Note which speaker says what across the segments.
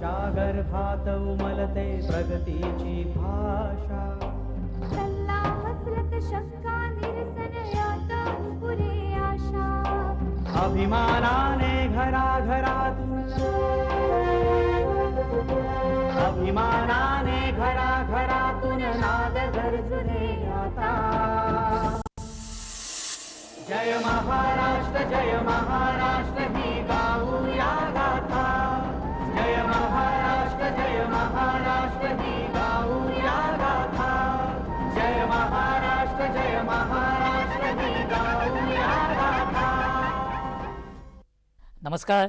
Speaker 1: गर्भात उमलते प्रगतीची भाषा.
Speaker 2: सल्ला हसरत शंका निरसन यात पुरे आशा.
Speaker 1: अभिमानाने घराघरातून, अभिमानाने घराघरातून नाद गरजले आता. जय महाराष्ट्र जय महाराष्ट्र ही गाऊया गाथा. जय महाराष्ट्र जय महाराष्ट्र ही गाऊया गाथा. जय महाराष्ट्र जय महाराष्ट्र ही गाऊया गाथा.
Speaker 3: नमस्कार.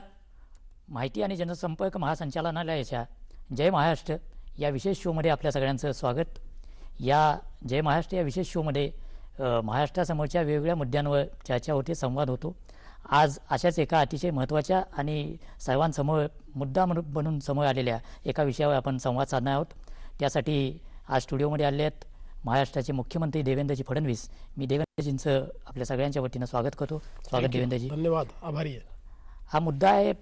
Speaker 3: माहिती आणि जनसंपर्क महासंचालनालयाच्या जय महाराष्ट्र या विशेष शोमध्ये आपल्या सगळ्यांचं स्वागत. या जय महाराष्ट्र या विशेष शोमध्ये महाराष्ट्रासमोरच्या वेगवेगळ्या मुद्द्यांवर चर्चा होते, संवाद होतो. आज अशाच एका अतिशय महत्त्वाच्या आणि सर्वांसमोर मुद्दा बनून समोर आलेल्या एका विषयावर आपण संवाद साधणार आहोत. त्यासाठी आज स्टुडिओमध्ये आले आहेत महाराष्ट्राचे मुख्यमंत्री देवेंद्रजी फडणवीस. मी देवेंद्रजींचं आपल्या सगळ्यांच्या वतीनं स्वागत करतो. स्वागत देवेंद्रजी.
Speaker 4: धन्यवाद, आभारी आहे.
Speaker 3: हा मुद्दा आहे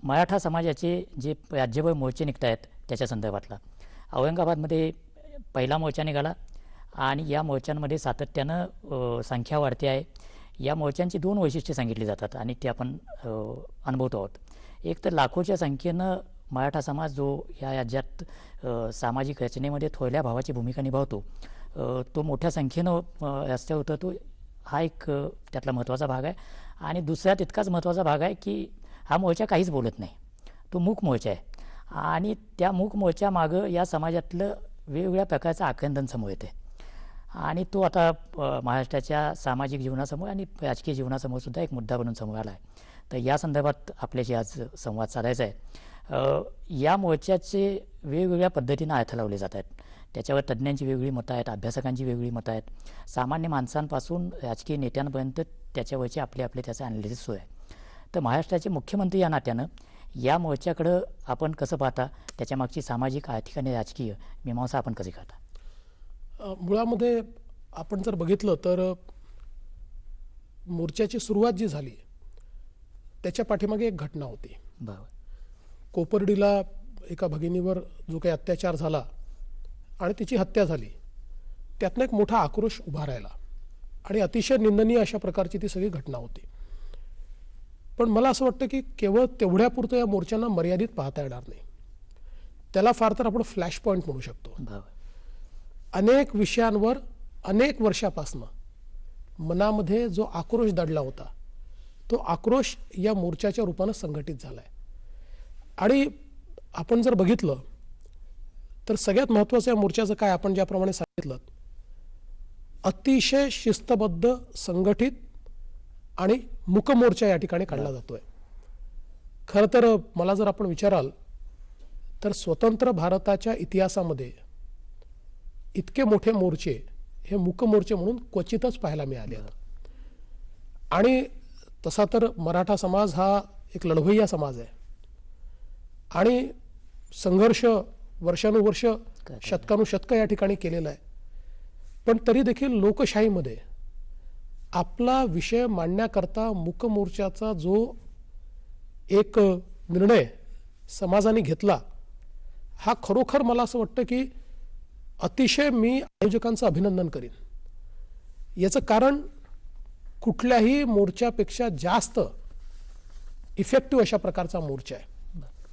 Speaker 3: मराठा समाजाचे जे राज्यभर मोर्चे निघत आहेत त्याच्या संदर्भातला. औरंगाबादमध्ये पहिला मोर्चा निघाला आणि या मोर्चांमध्ये सातत्यानं संख्या वाढते आहे. या मोर्चांची दोन वैशिष्ट्ये सांगितली जातात आणि ते आपण अनुभवतो आहोत. एक तर लाखोच्या संख्येनं मराठा समाज जो या राज्यात सामाजिक रचनेमध्ये थोरल्या भावाची भूमिका निभावतो तो मोठ्या संख्येनं रस्त्यावर उतरतो. हा एक त्यातला महत्त्वाचा भाग आहे. आणि दुसरा तितकाच महत्त्वाचा भाग आहे की हा मोर्चा काहीच बोलत नाही, तो मूक मोर्चा आहे. आणि त्या मूक मोर्चामागं या समाजातलं वेगवेगळ्या प्रकारचं आक्रंदन समोर येते आणि तो आता महाराष्ट्राच्या सामाजिक जीवनासमोर आणि राजकीय जीवनासमोर सुद्धा एक मुद्दा बनून समोर आला आहे. तर या संदर्भात आपल्याशी आज संवाद साधायचा आहे. या मोर्चाचे वेगवेगळ्या पद्धतीनं अर्थ लावले जात आहेत. त्याच्यावर तज्ज्ञांची वेगळी मतं आहेत, अभ्यासकांची वेगळी मतं आहेत, सामान्य माणसांपासून राजकीय नेत्यांपर्यंत त्याच्यावरचे आपले त्याचं ॲनालिसिस सुरू आहे. तर महाराष्ट्राचे मुख्यमंत्री या नात्यानं या मोर्चाकडं आपण कसं पाहता, त्याच्यामागची सामाजिक, आर्थिक आणि राजकीय मीमांसा आपण कशी करता?
Speaker 4: मुळामध्ये आपण जर बघितलं तर मोर्चाची सुरुवात जी झाली त्याच्या पाठीमागे एक घटना होती.
Speaker 3: बरोबर.
Speaker 4: कोपर्डीला एका भगिनीवर जो काही अत्याचार झाला आणि तिची हत्या झाली, त्यातनं एक मोठा आक्रोश उभा राहिला आणि अतिशय निंदनीय अशा प्रकारची ती सगळी घटना होती. पण मला असं वाटतं की केवळ तेवढ्यापुरतं या मोर्चांना मर्यादित पाहता येणार नाही. त्याला फार तर आपण फ्लॅश पॉईंट म्हणू शकतो.
Speaker 3: बरोबर.
Speaker 4: अनेक विषयांवर अनेक वर्षापासनं मनामध्ये जो आक्रोश दडला होता तो आक्रोश या मोर्चाच्या रूपानं संघटित झाला आहे. आणि आपण जर बघितलं तर सगळ्यात महत्त्वाचं या मोर्चाचं काय, आपण ज्याप्रमाणे सांगितलं, अतिशय शिस्तबद्ध, संघटित आणि मूकमोर्चा या ठिकाणी काढला जातोय. खरं तर मला जर आपण विचाराल तर स्वतंत्र भारताच्या इतिहासामध्ये इतके मोठे मोर्चे हे मूकमोर्चे म्हणून क्वचितच पाहायला मिळाले आहेत. आणि तसा तर मराठा समाज हा एक लढवय्या समाज आहे आणि संघर्ष वर्षानुवर्ष, शतकानुशतकं या ठिकाणी केलेला आहे. पण तरी देखील लोकशाहीमध्ये आपला विषय मांडण्याकरता मूकमोर्चाचा जो एक निर्णय समाजाने घेतला, हा खरोखर मला असं वाटतं की अतिशय मी आयोजकांचं अभिनंदन करीन. याचं कारण कुठल्याही मोर्चापेक्षा जास्त इफेक्टिव्ह अशा प्रकारचा मोर्चा आहे.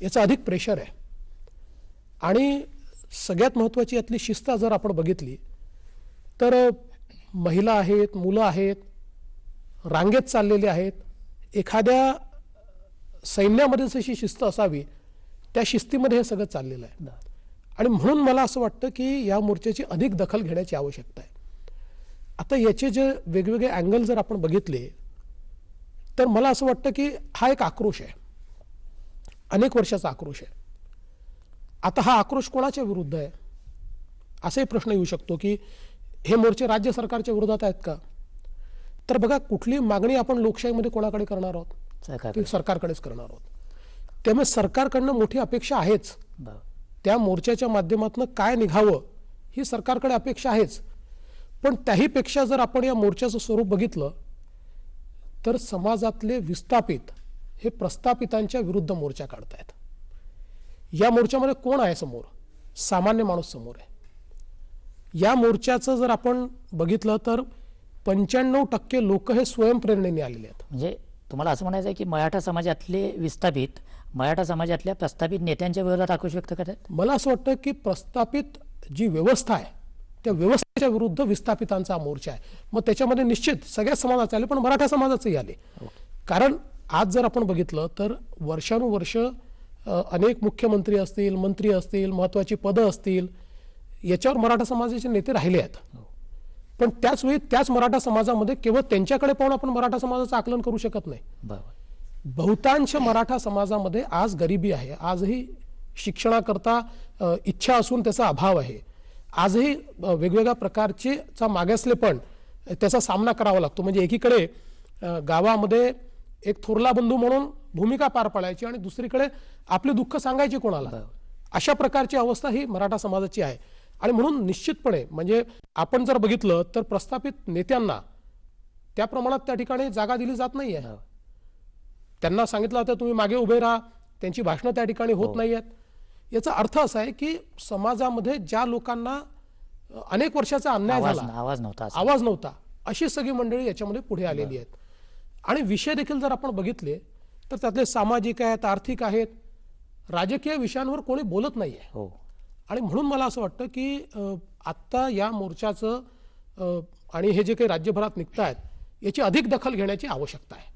Speaker 4: याचं अधिक प्रेशर आहे. आणि सगळ्यात महत्त्वाची यातली शिस्त जर आपण बघितली तर महिला आहेत, मुलं आहेत, रांगेत चाललेले आहेत. एखाद्या सैन्यामध्ये जशी शिस्त असावी त्या शिस्तीमध्ये हे सगळं चाललेलं आहे. आणि म्हणून मला असं वाटतं की या मोर्चाची अधिक दखल घेण्याची आवश्यकता आहे. आता याचे जे वेगवेगळे अँगल जर आपण बघितले तर मला असं वाटतं की हा एक आक्रोश आहे, अनेक वर्षाचा आक्रोश आहे. आता हा आक्रोश कोणाच्या विरुद्ध आहे असाही प्रश्न येऊ शकतो की हे मोर्चे राज्य सरकारच्या विरोधात आहेत का? तर बघा, कुठली मागणी आपण लोकशाहीमध्ये कोणाकडे करणार आहोत? सरकारकडेच करणार आहोत. त्यामुळे सरकारकडनं मोठी अपेक्षा आहेच. त्या मोर्चाच्या माध्यमातून काय निघावं ही सरकारकडे अपेक्षा आहेच. पण त्याहीपेक्षा जर आपण या मोर्चाचं स्वरूप बघितलं तर समाजातले विस्थापित हे प्रस्थापितांच्या विरुद्ध मोर्चा काढतायत. या मोर्चामध्ये कोण आहे समोर? सामान्य माणूस समोर आहे. या मोर्चाचं जर आपण बघितलं तर 95% लोक हे स्वयंप्रेरणेने आलेले आहेत.
Speaker 3: म्हणजे तुम्हाला असं म्हणायचं आहे की मराठा समाजातले विस्थापित मराठा समाजातल्या प्रस्थापित नेत्यांच्या विरोधात आक्रोश व्यक्त करतात.
Speaker 4: मला असं वाटतं की प्रस्थापित जी व्यवस्था आहे त्या व्यवस्थेच्या विरुद्ध विस्थापितांचा मोर्चा आहे. मग त्याच्यामध्ये निश्चित सगळ्या समाजाचे आले, पण मराठा समाजाचेही आले. कारण आज जर आपण बघितलं तर वर्षानुवर्ष अनेक मुख्यमंत्री असतील, मंत्री असतील, महत्त्वाची पदं असतील, याच्यावर मराठा समाजाचे नेते राहिले आहेत. पण त्याच वेळी त्याच मराठा समाजामध्ये केवळ त्यांच्याकडे पाहून आपण मराठा समाजाचं आकलन करू शकत नाही.
Speaker 3: बरोबर.
Speaker 4: बहुतांश मराठा समाजामध्ये आज गरिबी आहे, आजही शिक्षणाकरता इच्छा असून त्याचा अभाव आहे, आजही वेगवेगळ्या प्रकारचे मागासलेपण त्याचा सामना करावा लागतो. म्हणजे एकीकडे गावामध्ये एक थोरला बंधू म्हणून भूमिका पार पाडायची आणि दुसरीकडे आपले दुःख सांगायचे कोणाला, अशा प्रकारची अवस्था ही मराठा समाजाची आहे. आणि म्हणून निश्चितपणे म्हणजे आपण जर बघितलं तर प्रस्थापित नेत्यांना त्या प्रमाणात त्या ठिकाणी जागा दिली जात नाहीये. त्यांना सांगितलं होतं तुम्ही मागे उभे राहा, त्यांची भाषणं त्या ठिकाणी होत नाही आहेत. याचा अर्थ असा आहे की समाजामध्ये ज्या लोकांना अनेक वर्षाचा अन्याय झाला, आवाज नव्हता, अशी सगळी मंडळी याच्यामध्ये पुढे आलेली आहेत. आणि विषय देखील जर आपण बघितले तर त्यातले सामाजिक आहेत, आर्थिक आहेत, राजकीय विषयांवर कोणी बोलत नाहीये. आणि म्हणून मला असं वाटतं की आत्ता या मोर्चाचं आणि हे जे काही राज्यभरात निघत आहेत याची अधिक दखल घेण्याची आवश्यकता आहे.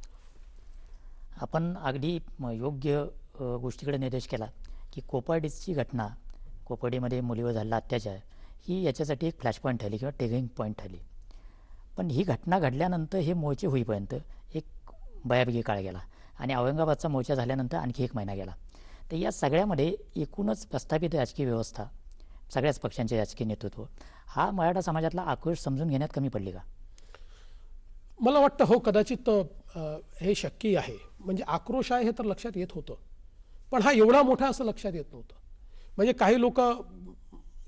Speaker 3: आपण अगदी योग्य गोष्टीकडे निर्देश केला की कोपर्डीची घटना, कोपर्डीमध्ये मुलीवर झालेला अत्याचार ही याच्यासाठी एक फ्लॅश पॉईंट ठरली किंवा टेगिंग पॉईंट ठरली. पण ही घटना घडल्यानंतर हे मोर्चे होईपर्यंत एक बऱ्यापैकी काळ गेला आणि औरंगाबादचा मोर्चा झाल्यानंतर आणखी 1 महिना गेला. तर या सगळ्यामध्ये एकूणच प्रस्थापित राजकीय व्यवस्था, सगळ्याच पक्षांचे राजकीय नेतृत्व हा मराठा समाजातला आक्रोश समजून घेण्यात कमी पडली का?
Speaker 4: मला वाटतं हो, कदाचित हे शक्य आहे. म्हणजे आक्रोश आहे हे तर लक्षात येत होतं, पण हा एवढा मोठा असं लक्षात येत नव्हतं. म्हणजे काही लोक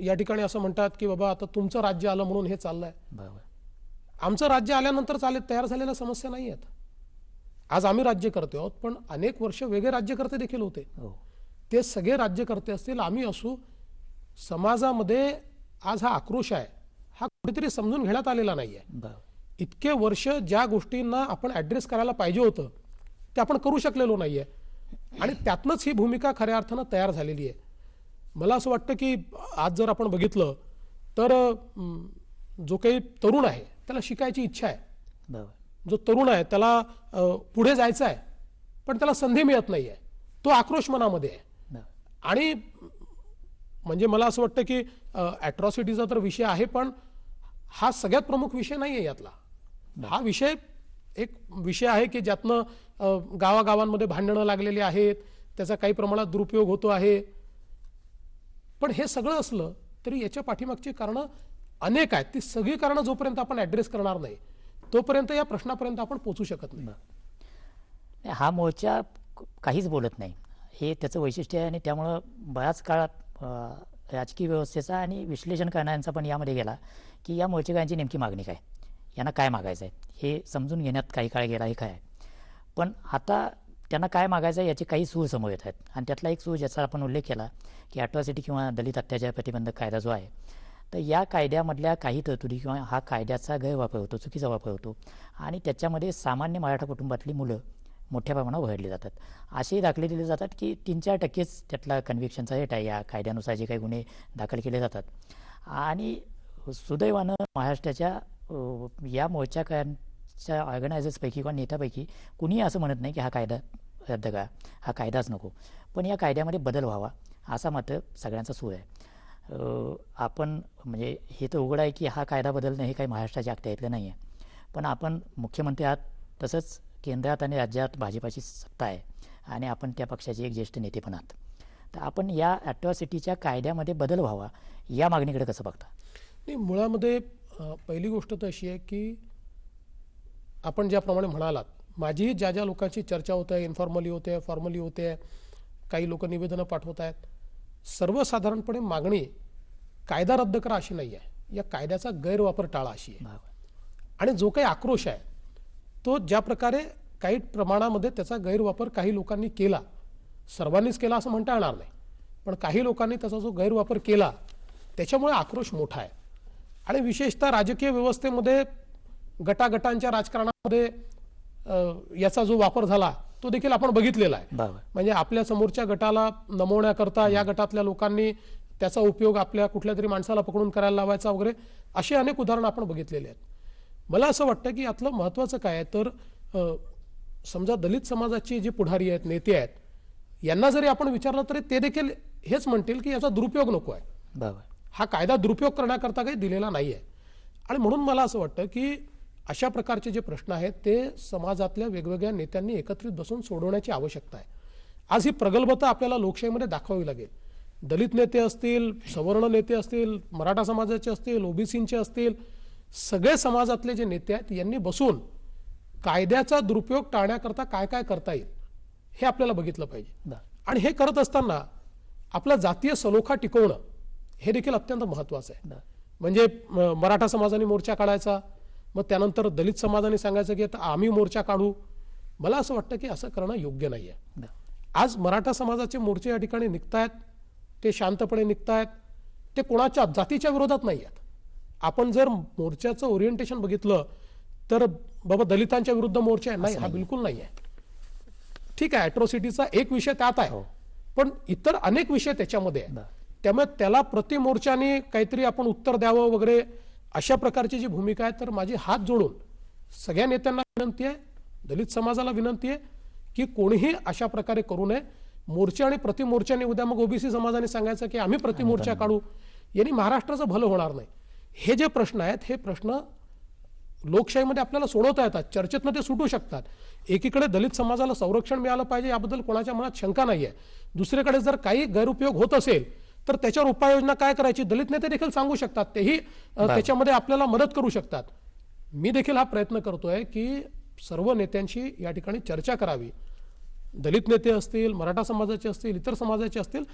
Speaker 4: या ठिकाणी असं म्हणतात की बाबा आता तुमचं राज्य आलं म्हणून हे चाललंय.
Speaker 3: बरोबर.
Speaker 4: आमचं राज्य आल्यानंतर तयार झालेल्या समस्या नाही आहेत. आज आम्ही राज्य करते आहोत, पण अनेक वर्ष वेगळे राज्यकर्ते देखील होते. ते सगळे राज्यकर्ते असतील, आम्ही असू, समाजामध्ये आज हा आक्रोश आहे हा कुठेतरी समजून घेण्यात आलेला नाहीये. इतके वर्ष ज्या गोष्टींना आपण ॲड्रेस करायला पाहिजे होतं ते आपण करू शकलेलो नाहीये आणि त्यातनंच ही भूमिका खऱ्या अर्थानं तयार झालेली आहे. मला असं वाटतं की आज जर आपण बघितलं तर जो काही तरुण आहे त्याला शिकायची इच्छा आहे. जो तरुण आहे त्याला पुढे जायचं आहे, पण त्याला संधी मिळत नाहीये. तो आक्रोश मनामध्ये आहे. आणि म्हणजे मला असं वाटतं की ॲट्रॉसिटीचा तर विषय आहे, पण हा सगळ्यात प्रमुख विषय नाही आहे यातला. हा विषय एक विषय आहे की ज्यातनं गावागावांमध्ये भांडणं लागलेली आहेत, त्याचा काही प्रमाणात दुरुपयोग होतो आहे. पण हे सगळं असलं तरी याच्या पाठीमागची कारणं अनेक आहेत. ती सगळी कारणं जोपर्यंत आपण ॲड्रेस करणार नाही तोपर्यंत या प्रश्नापर्यंत आपण पोहोचू शकत नाही.
Speaker 3: हा मोर्चा काहीच बोलत नाही हे त्याचं वैशिष्ट्य आहे आणि त्यामुळं बऱ्याच काळात राजकीय व्यवस्थेचा आणि विश्लेषण करणाऱ्यांचा पण यामध्ये गेला की या मोर्चेकऱ्यांची नेमकी मागणी काय, यांना काय मागायचं आहे हे समजून घेण्यात काही काळ गेला हे काय. पण आता त्यांना काय मागायचं आहे याचे काही सूर समोर येत आहेत आणि त्यातला एक सूर ज्याचा आपण उल्लेख केला की ॲट्रॉसिटी किंवा दलित अत्याचार प्रतिबंधक कायदा जो आहे, तर या कायद्यामधल्या काही तरतुदी किंवा हा कायद्याचा गैरवापर होतो, चुकीचा वापर होतो आणि त्याच्यामध्ये सामान्य मराठा कुटुंबातली मुलं मोठ्या प्रमाणावर वळली जातात. असेही दाखले दिले जातात की 3-4% त्यातला कन्व्हिक्शनचा रेट आहे या कायद्यानुसार जे काही गुन्हे दाखल केले जातात. आणि सुदैवानं महाराष्ट्राच्या या मोर्चाकारांच्या ऑर्गनायझर्सपैकी किंवा नेत्यापैकी कुणीही असं म्हणत नाही की हा कायदा रद्द करा, हा कायदाच नको. पण या कायद्यामध्ये बदल व्हावा असा मात्र सगळ्यांचा सूर आहे. आपण म्हणजे हे तर उघड आहे की हा कायदा बदलणं हे काही महाराष्ट्राच्या अखत्यारीतलं नाही आहे. पण आपण मुख्यमंत्री आहात, तसंच केंद्रात आणि राज्यात भाजपाची सत्ता आहे आणि आपण त्या पक्षाचे एक ज्येष्ठ नेते पण आहात. तर आपण या ॲट्रॉसिटीच्या कायद्यामध्ये बदल व्हावा या मागणीकडे कसं बघता?
Speaker 4: नाही, मुळामध्ये पहिली गोष्ट तर अशी आहे की आपण ज्याप्रमाणे म्हणालात, माझीही ज्या ज्या लोकांची चर्चा होत आहे, इन्फॉर्मली होते, फॉर्मली होते, काही लोक निवेदनं पाठवत आहेत, सर्वसाधारणपणे मागणी कायदा रद्द करा अशी नाही आहे, या कायद्याचा गैरवापर टाळा अशी आहे. आणि जो काही आक्रोश आहे तो ज्या प्रकारे काही प्रमाणामध्ये त्याचा गैरवापर काही लोकांनी केला, सर्वांनीच केला असं म्हणता येणार नाही, पण काही लोकांनी त्याचा जो गैरवापर केला त्याच्यामुळे आक्रोश मोठा आहे. आणि विशेषतः राजकीय व्यवस्थेमध्ये गटागटांच्या राजकारणामध्ये याचा जो वापर झाला तो देखील आपण बघितलेला आहे.
Speaker 3: बरोबर.
Speaker 4: म्हणजे आपल्या समोरच्या गटाला नमवण्याकरता या गटातल्या लोकांनी त्याचा उपयोग आपल्या कुठल्या तरी माणसाला पकडून करायला लावायचा वगैरे अशी अनेक उदाहरणं आपण बघितलेली आहेत. मला असं वाटतं की यातलं महत्त्वाचं काय आहे तर समजा दलित समाजाची जी पुढारी आहेत, नेते आहेत, यांना जरी आपण विचारलं तरी ते देखील हेच म्हणतील की याचा दुरुपयोग नको आहे.
Speaker 3: बरोबर.
Speaker 4: हा कायदा दुरुपयोग करण्याकरता काही दिलेला नाही आहे. आणि म्हणून मला असं वाटतं की अशा प्रकारचे जे प्रश्न आहेत ते समाजातल्या वेगवेगळ्या नेत्यांनी एकत्रित बसून सोडवण्याची आवश्यकता आहे. आज ही प्रगल्भता आपल्याला लोकशाहीमध्ये दाखवावी लागेल. दलित नेते असतील, सवर्ण नेते असतील, मराठा समाजाचे असतील, ओबीसींचे असतील, सगळे समाजातले जे नेते आहेत यांनी बसून कायद्याचा दुरुपयोग टाळण्याकरता काय काय करता येईल हे आपल्याला बघितलं पाहिजे.
Speaker 3: बरं.
Speaker 4: आणि हे करत असताना आपला जातीय सलोखा टिकवणं हे देखील अत्यंत महत्त्वाचं आहे.
Speaker 3: बरं.
Speaker 4: म्हणजे मराठा समाजाने मोर्चा काढायचा, मग त्यानंतर दलित समाजाने सांगायचं की आता आम्ही मोर्चा काढू. मला असं वाटतं की असं करणं योग्य नाही आहे.
Speaker 3: बरं.
Speaker 4: आज मराठा समाजाचे मोर्चे या ठिकाणी निघतायत, ते शांतपणे निघतायत, ते कोणाच्या जातीच्या विरोधात नाही आहेत. आपण जर मोर्चाचं ओरिएंटेशन बघितलं तर बाबा दलितांच्या विरुद्ध मोर्चा आहे, नाही, हा बिलकुल नाही आहे. ठीक आहे, ॲट्रॉसिटीचा एक विषय त्यात आहे,
Speaker 3: हो.
Speaker 4: पण इतर अनेक विषय त्याच्यामध्ये आहे.
Speaker 3: बरं.
Speaker 4: त्यामुळे त्याला प्रति मोर्चाने काहीतरी आपण उत्तर द्यावं वगैरे अशा प्रकारची जी भूमिका आहे, तर माझी हात जोडून सगळ्या नेत्यांना विनंती आहे, दलित समाजाला विनंती आहे की कोणीही अशा प्रकारे करू नये. मोर्चा आणि प्रतिमोर्चाने उद्या मग ओबीसी समाजाने सांगायचं की आम्ही प्रतिमोर्चा काढू, यांनी महाराष्ट्राचं भलं होणार नाही. हे जे प्रश्न आहेत हे प्रश्न लोकशाहीमध्ये आपल्याला सोडवता येतात, चर्चेतनं ते सुटू शकतात. एकीकडे दलित समाजाला संरक्षण मिळालं पाहिजे याबद्दल कोणाच्या मनात शंका नाही आहे. दुसरीकडे जर काही गैरउपयोग होत असेल तर त्याच्यावर उपाययोजना काय करायची दलित नेते देखील सांगू शकतात, तेही त्याच्यामध्ये आपल्याला मदत करू शकतात. मी देखील हा प्रयत्न करतोय की सर्व नेत्यांशी या ठिकाणी चर्चा करावी. दलित नेते असतील, मराठा समाजाचे असतील, इतर समाजाचे असतील,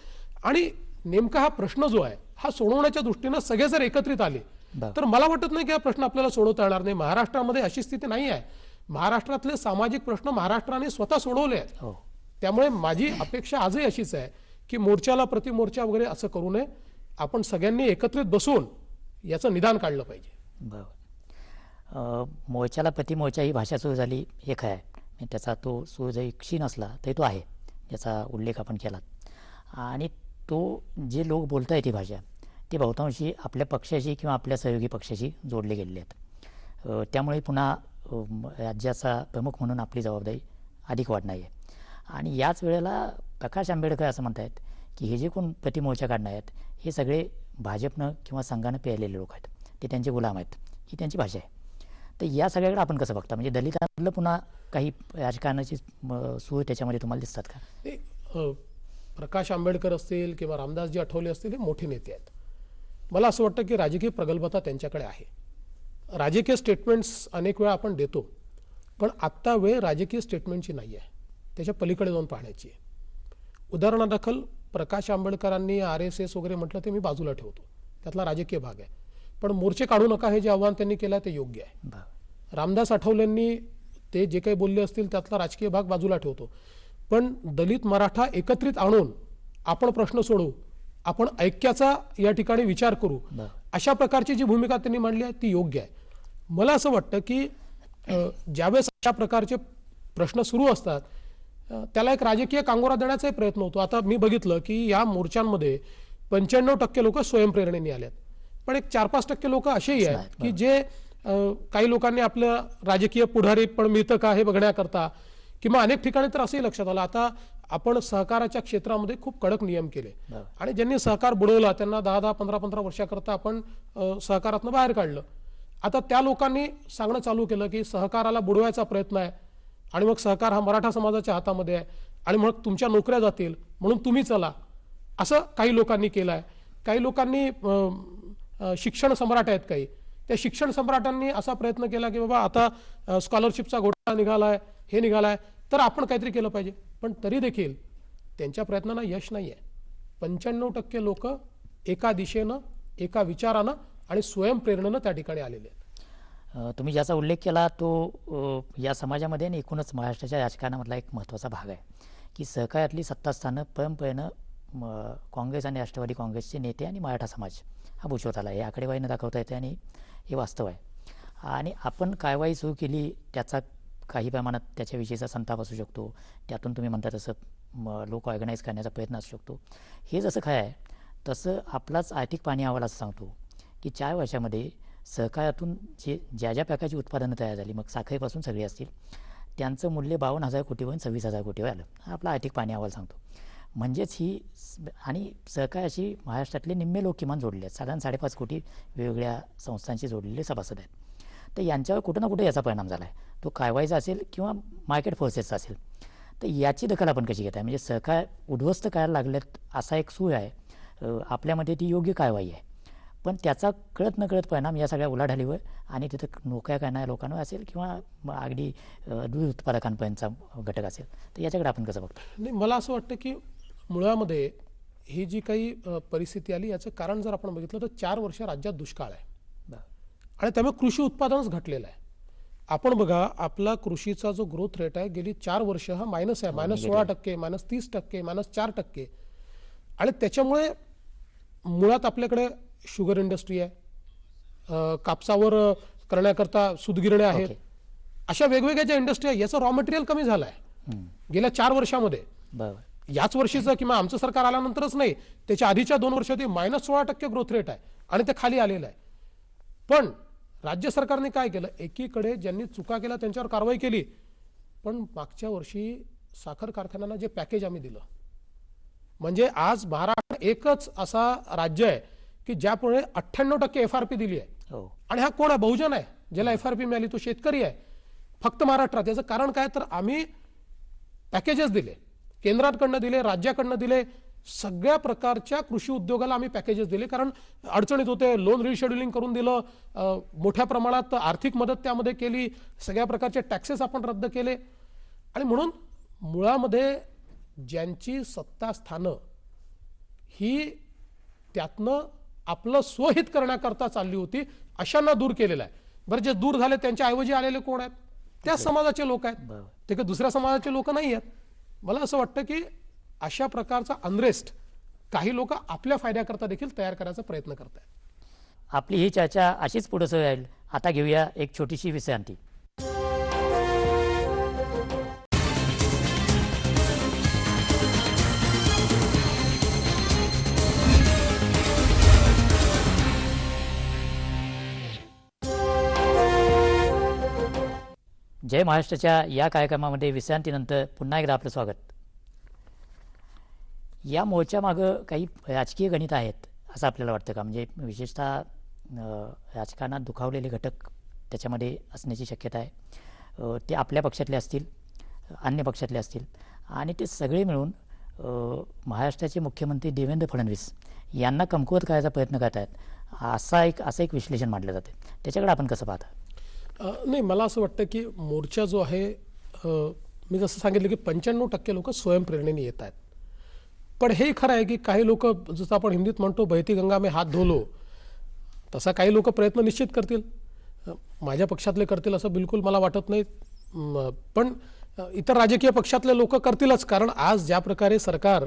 Speaker 4: आणि नेमका हा प्रश्न जो आहे हा सोडवण्याच्या दृष्टीनं सगळे जर एकत्रित आले तर मला वाटत नाही की हा प्रश्न आपल्याला सोडवता येणार नाही. महाराष्ट्रामध्ये अशी स्थिती नाही आहे. महाराष्ट्रातले सामाजिक प्रश्न महाराष्ट्राने स्वतः सोडवले आहेत.
Speaker 3: हो.
Speaker 4: त्यामुळे माझी अपेक्षा आजही अशीच आहे की मोर्चाला प्रतिमोर्चा वगैरे असं करू नये. आपण सगळ्यांनी एकत्रित बसून याचं निदान काढलं पाहिजे.
Speaker 3: बरोबर. मोर्चाला प्रतिमोर्चा ही भाषा सुरू झाली हे खरं आहे. म्हणजे त्याचा तो सूर जरी क्षीण असला तरी तो आहे, ज्याचा उल्लेख आपण केला. आणि तो जे लोक बोलत आहेत ती भाषा ते बहुतांशी आपल्या पक्षाशी किंवा आपल्या सहयोगी पक्षाशी जोडले गेलेले आहेत. त्यामुळे पुन्हा राज्याचा प्रमुख म्हणून आपली जबाबदारी अधिक वाढणार आहे. आणि याच वेळेला प्रकाश आंबेडकर असं म्हणतात की हे जे कोण प्रतिमोर्चा काढणार आहेत हे सगळे भाजपनं किंवा संघानं पेरलेले लोक आहेत, ते त्यांचे गुलाम आहेत, ही त्यांची भाषा आहे. तर या सगळ्याकडे आपण कसं बघता? म्हणजे दलितांमधलं पुन्हा काही राजकारणाची सूर त्याच्यामध्ये तुम्हाला दिसतात का?
Speaker 4: प्रकाश आंबेडकर असतील किंवा रामदासजी आठवले असतील हे मोठे नेते आहेत. मला असं वाटतं की राजकीय प्रगल्भता त्यांच्याकडे आहे. राजकीय स्टेटमेंट्स अनेक वेळा आपण देतो, पण आत्ता वेळ राजकीय स्टेटमेंटची नाही आहे, त्याच्या पलीकडे जाऊन पाहण्याची आहे. उदाहरणादाखल प्रकाश आंबेडकरांनी RSS वगैरे म्हटलं ते मी बाजूला ठेवतो, त्यातला राजकीय भाग आहे. पण मोर्चे काढू नका हे जे आव्हान त्यांनी केलं ते योग्य आहे. रामदास आठवलेंनी ते जे काही बोलले असतील त्यातला राजकीय भाग बाजूला ठेवतो, पण दलित मराठा एकत्रित आणून आपण प्रश्न सोडवू, आपण ऐक्याचा या ठिकाणी विचार करू, अशा प्रकारची जी भूमिका त्यांनी मांडली आहे ती योग्य आहे. मला असं वाटतं की ज्यावेळेस अशा प्रकारचे प्रश्न सुरू असतात त्याला एक राजकीय कांगोरा देण्याचाही प्रयत्न होतो. आता मी बघितलं की या मोर्चांमध्ये 95% लोक स्वयंप्रेरणेने आलेत, पण एक 4-5% लोक असेही आहेत की जे काही लोकांनी आपलं राजकीय पुढारी पण मिळतं का हे बघण्याकरता, किंवा अनेक ठिकाणी तर असंही लक्षात आलं आता आपण सहकाराच्या क्षेत्रामध्ये खूप कडक नियम केले आणि ज्यांनी सहकार बुडवला त्यांना 10-10, 15-15 वर्षाकरता आपण सहकारातनं बाहेर काढलं. आता त्या लोकांनी सांगणं चालू केलं की सहकाराला बुडवायचा प्रयत्न आहे आणि मग सहकार हा मराठा समाजाच्या हातामध्ये आहे आणि मग तुमच्या नोकऱ्या जातील म्हणून तुम्ही चला, असं काही लोकांनी केलं आहे. काही लोकांनी शिक्षण सम्राट आहेत, काही त्या शिक्षण सम्राटांनी असा प्रयत्न केला की बाबा आता स्कॉलरशिपचा घोटाळा निघालाय, हे निघालाय, तर आपण काहीतरी केलं पाहिजे. पण तरी देखील त्यांच्या प्रयत्नांना यश नाही आहे. 95% लोक एका दिशेनं, एका विचारानं आणि स्वयंप्रेरणेनं त्या ठिकाणी आलेले आहेत.
Speaker 3: तुम्ही ज्याचा उल्लेख केला तो या समाजामध्ये आणि एकूणच महाराष्ट्राच्या राजकारणामधला एक महत्त्वाचा भाग आहे की सहकार्यातली सत्तास्थानं परंपरेनं काँग्रेस आणि राष्ट्रवादी काँग्रेसचे नेते आणि मराठा समाज हा भूषवत आला. हे आकडेवारीनं दाखवता येते आणि हे वास्तव आहे. आणि आपण कारवाई सुरू केली, त्याचा काही प्रमाणात त्याच्याविषयीचा संताप असू शकतो, त्यातून तुम्ही म्हणता तसं लोक ऑर्गनाईज करण्याचा प्रयत्न असू शकतो. हे जसं काय आहे तसं आपलाच आर्थिक पाणी अहवाल असं सांगतो की 4 वर्षामध्ये सहकारातून ज्या ज्या प्रकारची उत्पादनं तयार झाली, मग साखरेपासून सगळी असतील, त्यांचं मूल्य 52,000 कोटीवरून 26,000 कोटीवर आलं. हा आपला आर्थिक पाणी अहवाल सांगतो. म्हणजेच ही आणि सहकाराशी महाराष्ट्रातले निम्मे लोक किमान जोडले आहेत. साधारण 5.5 कोटी वेगवेगळ्या संस्थांशी जोडलेले सभासद आहेत. तर यांच्यावर कुठं ना कुठे याचा परिणाम झाला आहे. तो कारवाईचा असेल किंवा मार्केट फोर्सेसचा असेल. तर याची दखल आपण कशी घेत आहे? म्हणजे सहकार उद्ध्वस्त करायला लागलेत असा एक सूर आहे. आपल्यामध्ये ती योग्य कारवाई आहे, पण त्याचा कळत नकळत परिणाम या सगळ्या उलाढालीवर आणि तिथं नोकऱ्या करणाऱ्या लोकांवर असेल किंवा अगदी दूध उत्पादकांपर्यंतचा घटक असेल. तर याच्याकडे आपण कसं बघतो?
Speaker 4: नाही, मला असं वाटतं की मुळामध्ये ही जी काही परिस्थिती आली याचं कारण जर आपण बघितलं तर 4 वर्ष राज्यात दुष्काळ आहे आणि त्यामुळे कृषी उत्पादनच घटलेलं आहे. आपण बघा, आपला कृषीचा जो ग्रोथ रेट आहे गेली 4 वर्ष हा मायनस आहे. -16%, -30%, -4%. आणि त्याच्यामुळे मुळात आपल्याकडे शुगर इंडस्ट्री आहे, कापसावर करण्याकरता सूतगिरण्या आहेत, अशा वेगवेगळ्या ज्या इंडस्ट्री आहे याचं रॉ मटेरियल कमी झालं आहे गेल्या 4 वर्षामध्ये.
Speaker 3: बरोबर.
Speaker 4: याच वर्षीचं किंवा आमचं सरकार आल्यानंतरच नाही, त्याच्या आधीच्या 2 वर्षात -16% ग्रोथ रेट आहे आणि ते खाली आलेलं आहे. पण राज्य सरकारने काय केलं? एकीकडे ज्यांनी चुका केल्या त्यांच्यावर कारवाई केली, पण मागच्या वर्षी साखर कारखान्यांना जे पॅकेज आम्ही दिलं, म्हणजे आज महाराष्ट्र एकच असा राज्य आहे की ज्यापुढे 98% FRP दिली आहे. आणि हा कोण आहे? बहुजन आहे. ज्याला FRP मिळाली तो शेतकरी आहे फक्त महाराष्ट्रात. याचं कारण काय? तर आम्ही पॅकेजेस दिले, केंद्राकडनं दिले, राज्याकडनं दिले, सगळ्या प्रकारच्या कृषी उद्योगाला आम्ही पॅकेजेस दिले. कारण अडचणीत होते, लोन रिशेड्युलिंग करून दिलं, मोठ्या प्रमाणात आर्थिक मदत त्यामध्ये केली, सगळ्या प्रकारचे टॅक्सेस आपण रद्द केले. आणि म्हणून मुळामध्ये ज्यांची सत्ता स्थानं ही त्यातनं आपलं स्वहित करण्याकरता चालली होती, अशांना दूर केलेलं आहे. बरं, जे दूर झाले त्यांच्या ऐवजी आलेले कोण आहेत? त्या समाजाचे लोक आहेत, ते काही दुसऱ्या समाजाचे लोक नाही आहेत. मला असं वाटतं की अशा प्रकारचा अनरेस्ट काही लोक आपल्या फायद्याकरता देखील तयार करायचा प्रयत्न करत आहेत.
Speaker 3: आपली ही चर्चा अशीच पुढे सुरू राहील. आता घेऊया एक छोटीशी विश्रांती. जय महाराष्ट्राच्या या कार्यक्रमामध्ये विश्रांतीनंतर पुन्हा एकदा आपलं स्वागत. या मोर्चामागं काही राजकीय गणित आहेत असं आपल्याला वाटतं का? म्हणजे विशेषतः राजकारणात दुखावलेले घटक त्याच्यामध्ये असण्याची शक्यता आहे. ते आपल्या पक्षातले असतील, अन्य पक्षातले असतील, आणि ते सगळे मिळून महाराष्ट्राचे मुख्यमंत्री देवेंद्र फडणवीस यांना कमकुवत करायचा प्रयत्न करत आहेत, असं एक विश्लेषण मांडलं जाते. त्याच्याकडे आपण कसं पाहता?
Speaker 4: नाही, मला असं वाटतं की मोर्चा जो आहे, मी जसं सांगितलं की 95% लोक स्वयंप्रेरणेने येत आहेत. पण हे खरं आहे की काही लोक, जसं आपण हिंदीत म्हणतो बहती गंगा में हात धो लो, तसा काही लोक प्रयत्न निश्चित करतील. माझ्या पक्षातले करतील असं बिलकुल मला वाटत नाही, पण इतर राजकीय पक्षातले लोक करतीलच. कारण आज ज्या प्रकारे सरकार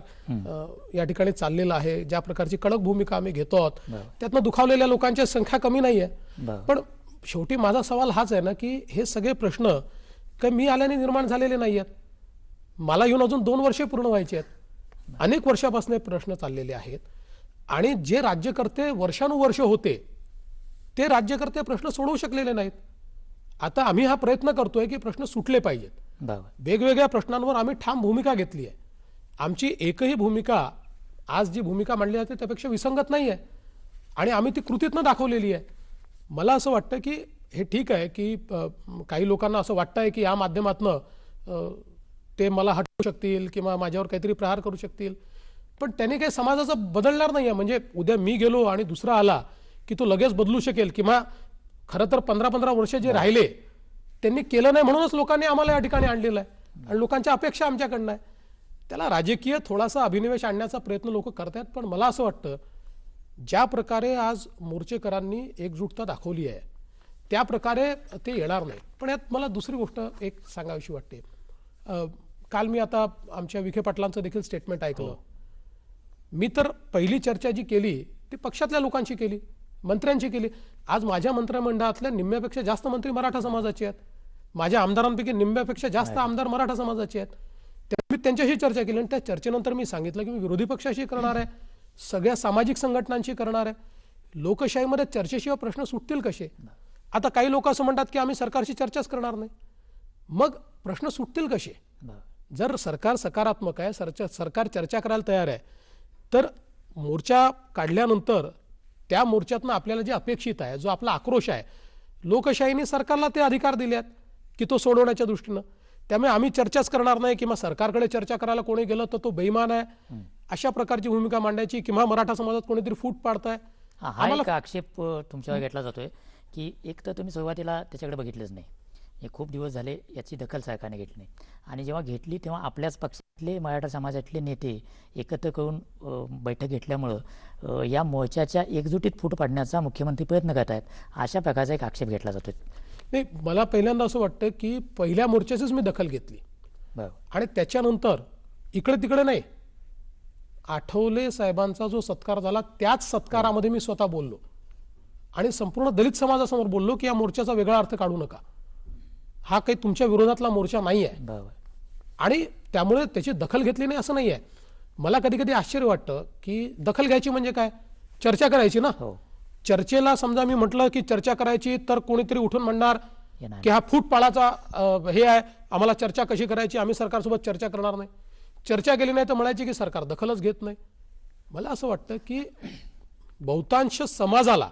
Speaker 4: या ठिकाणी चाललेलं आहे, ज्या प्रकारची कडक भूमिका आम्ही घेतो आहोत, त्यातनं दुखावलेल्या लोकांची संख्या कमी नाही आहे. पण शेवटी माझा सवाल हाच आहे ना की हे सगळे प्रश्न काही मी आल्याने निर्माण झालेले नाही आहेत. मला येऊन अजून 2 वर्षे पूर्ण व्हायचे आहेत. अनेक वर्षापासून हे प्रश्न चाललेले आहेत आणि जे राज्यकर्ते वर्षानुवर्ष होते ते राज्यकर्ते प्रश्न सोडवू शकलेले नाहीत. आता आम्ही हा प्रयत्न करतोय की प्रश्न सुटले पाहिजेत. वेगवेगळ्या प्रश्नांवर आम्ही ठाम भूमिका घेतली आहे. आमची एकही भूमिका आज जी भूमिका मांडली जाते त्यापेक्षा विसंगत नाही आहे आणि आम्ही ती कृतीतनं दाखवलेली आहे. मला असं वाटतं की हे ठीक आहे की काही लोकांना असं वाटतं आहे की या माध्यमातनं ते मला हटवू शकतील किंवा माझ्यावर काहीतरी प्रहार करू शकतील, पण त्याने काही समाजाचं बदलणार नाही आहे. म्हणजे उद्या मी गेलो आणि दुसरा आला की तो लगेच बदलू शकेल, किंवा खरं तर 15-15 वर्ष जे राहिले त्यांनी केलं नाही म्हणूनच लोकांनी आम्हाला या ठिकाणी आणलेलं आहे आणि लोकांच्या अपेक्षा आमच्याकडनं आहे. त्याला राजकीय थोडासा अभिनिवेश आणण्याचा प्रयत्न लोक करतात. पण मला असं वाटतं ज्या प्रकारे आज मोर्चेकरांनी एकजुटता दाखवली आहे त्या प्रकारे ते येणार नाही. पण यात मला दुसरी गोष्ट एक सांगावीशी वाटते. काल मी आता आमच्या विखे पाटलांचं देखील स्टेटमेंट ऐकलं. मी तर पहिली चर्चा जी केली ती पक्षातल्या लोकांशी केली, मंत्र्यांशी केली. आज माझ्या मंत्रिमंडळातल्या निम्म्यापेक्षा जास्त मंत्री मराठा समाजाचे आहेत. माझ्या आमदारांपैकी निम्म्यापेक्षा जास्त आमदार मराठा समाजाचे आहेत. मी त्यांच्याशी चर्चा केली आणि त्या चर्चेनंतर मी सांगितलं की मी विरोधी पक्षाशी करणार आहे, सगळ्या सामाजिक संघटनांशी करणार आहे. लोकशाहीमध्ये चर्चेशिवाय प्रश्न सुटतील कसे? आता काही लोक असं म्हणतात की आम्ही सरकारशी चर्चाच करणार नाही. मग प्रश्न सुटतील कसे? जर सरकार सकारात्मक आहे, सरकार चर्चा करायला तयार आहे, तर मोर्चा काढल्यानंतर त्या मोर्चातनं आपल्याला जे अपेक्षित आहे, जो आपला आक्रोश आहे, लोकशाहीने सरकारला ते अधिकार दिले आहेत की तो सोडवण्याच्या दृष्टीनं. त्यामुळे आम्ही चर्चाच करणार नाही किंवा सरकारकडे चर्चा करायला कोणी गेलं तर तो बेईमान आहे, अशा प्रकारची भूमिका मांडायची किंवा मराठा समाजात कोणीतरी फूट पाडताय.
Speaker 3: हा एक आक्षेप तुमच्यावर घेतला जातोय की एक तर तुम्ही सुरुवातीला त्याच्याकडे बघितलंच नाही, हे खूप दिवस झाले याची दखल सरकारने घेतली नाही, आणि जेव्हा घेतली तेव्हा आपल्याच पक्षातले मराठा समाजातले नेते एकत्र करून बैठक घेतल्यामुळं या मोर्चाच्या एकजुटीत फूट पाडण्याचा मुख्यमंत्री प्रयत्न करत आहेत, अशा प्रकारचा एक आक्षेप घेतला जातोय.
Speaker 4: नाही, मला पहिल्यांदा असं वाटतं की पहिल्या मोर्चाचीच मी दखल घेतली
Speaker 3: बरोबर.
Speaker 4: आणि त्याच्यानंतर इकडे तिकडे नाही, आठवले साहेबांचा जो सत्कार झाला त्याच सत्कारामध्ये मी स्वतः बोललो आणि संपूर्ण दलित समाजासमोर बोललो की या मोर्चाचा वेगळा अर्थ काढू नका, हा काही तुमच्या विरोधातला मोर्चा नाही आहे.
Speaker 3: बरोबर.
Speaker 4: आणि त्यामुळे त्याची दखल घेतली नाही असं नाही आहे. मला कधी कधी आश्चर्य वाटतं की दखल घ्यायची म्हणजे काय, चर्चा करायची ना.
Speaker 3: हो.
Speaker 4: चर्चेला समजा मी म्हटलं की चर्चा करायची तर कोणीतरी उठून म्हणणार
Speaker 3: येणार.
Speaker 4: की हा फूट पाळाचा हे आहे, आम्हाला चर्चा कशी करायची, आम्ही सरकारसोबत चर्चा करणार नाही. चर्चा केली नाही तर म्हणायची की सरकार दखलच घेत नाही. मला असं वाटतं की बहुतांश समाजाला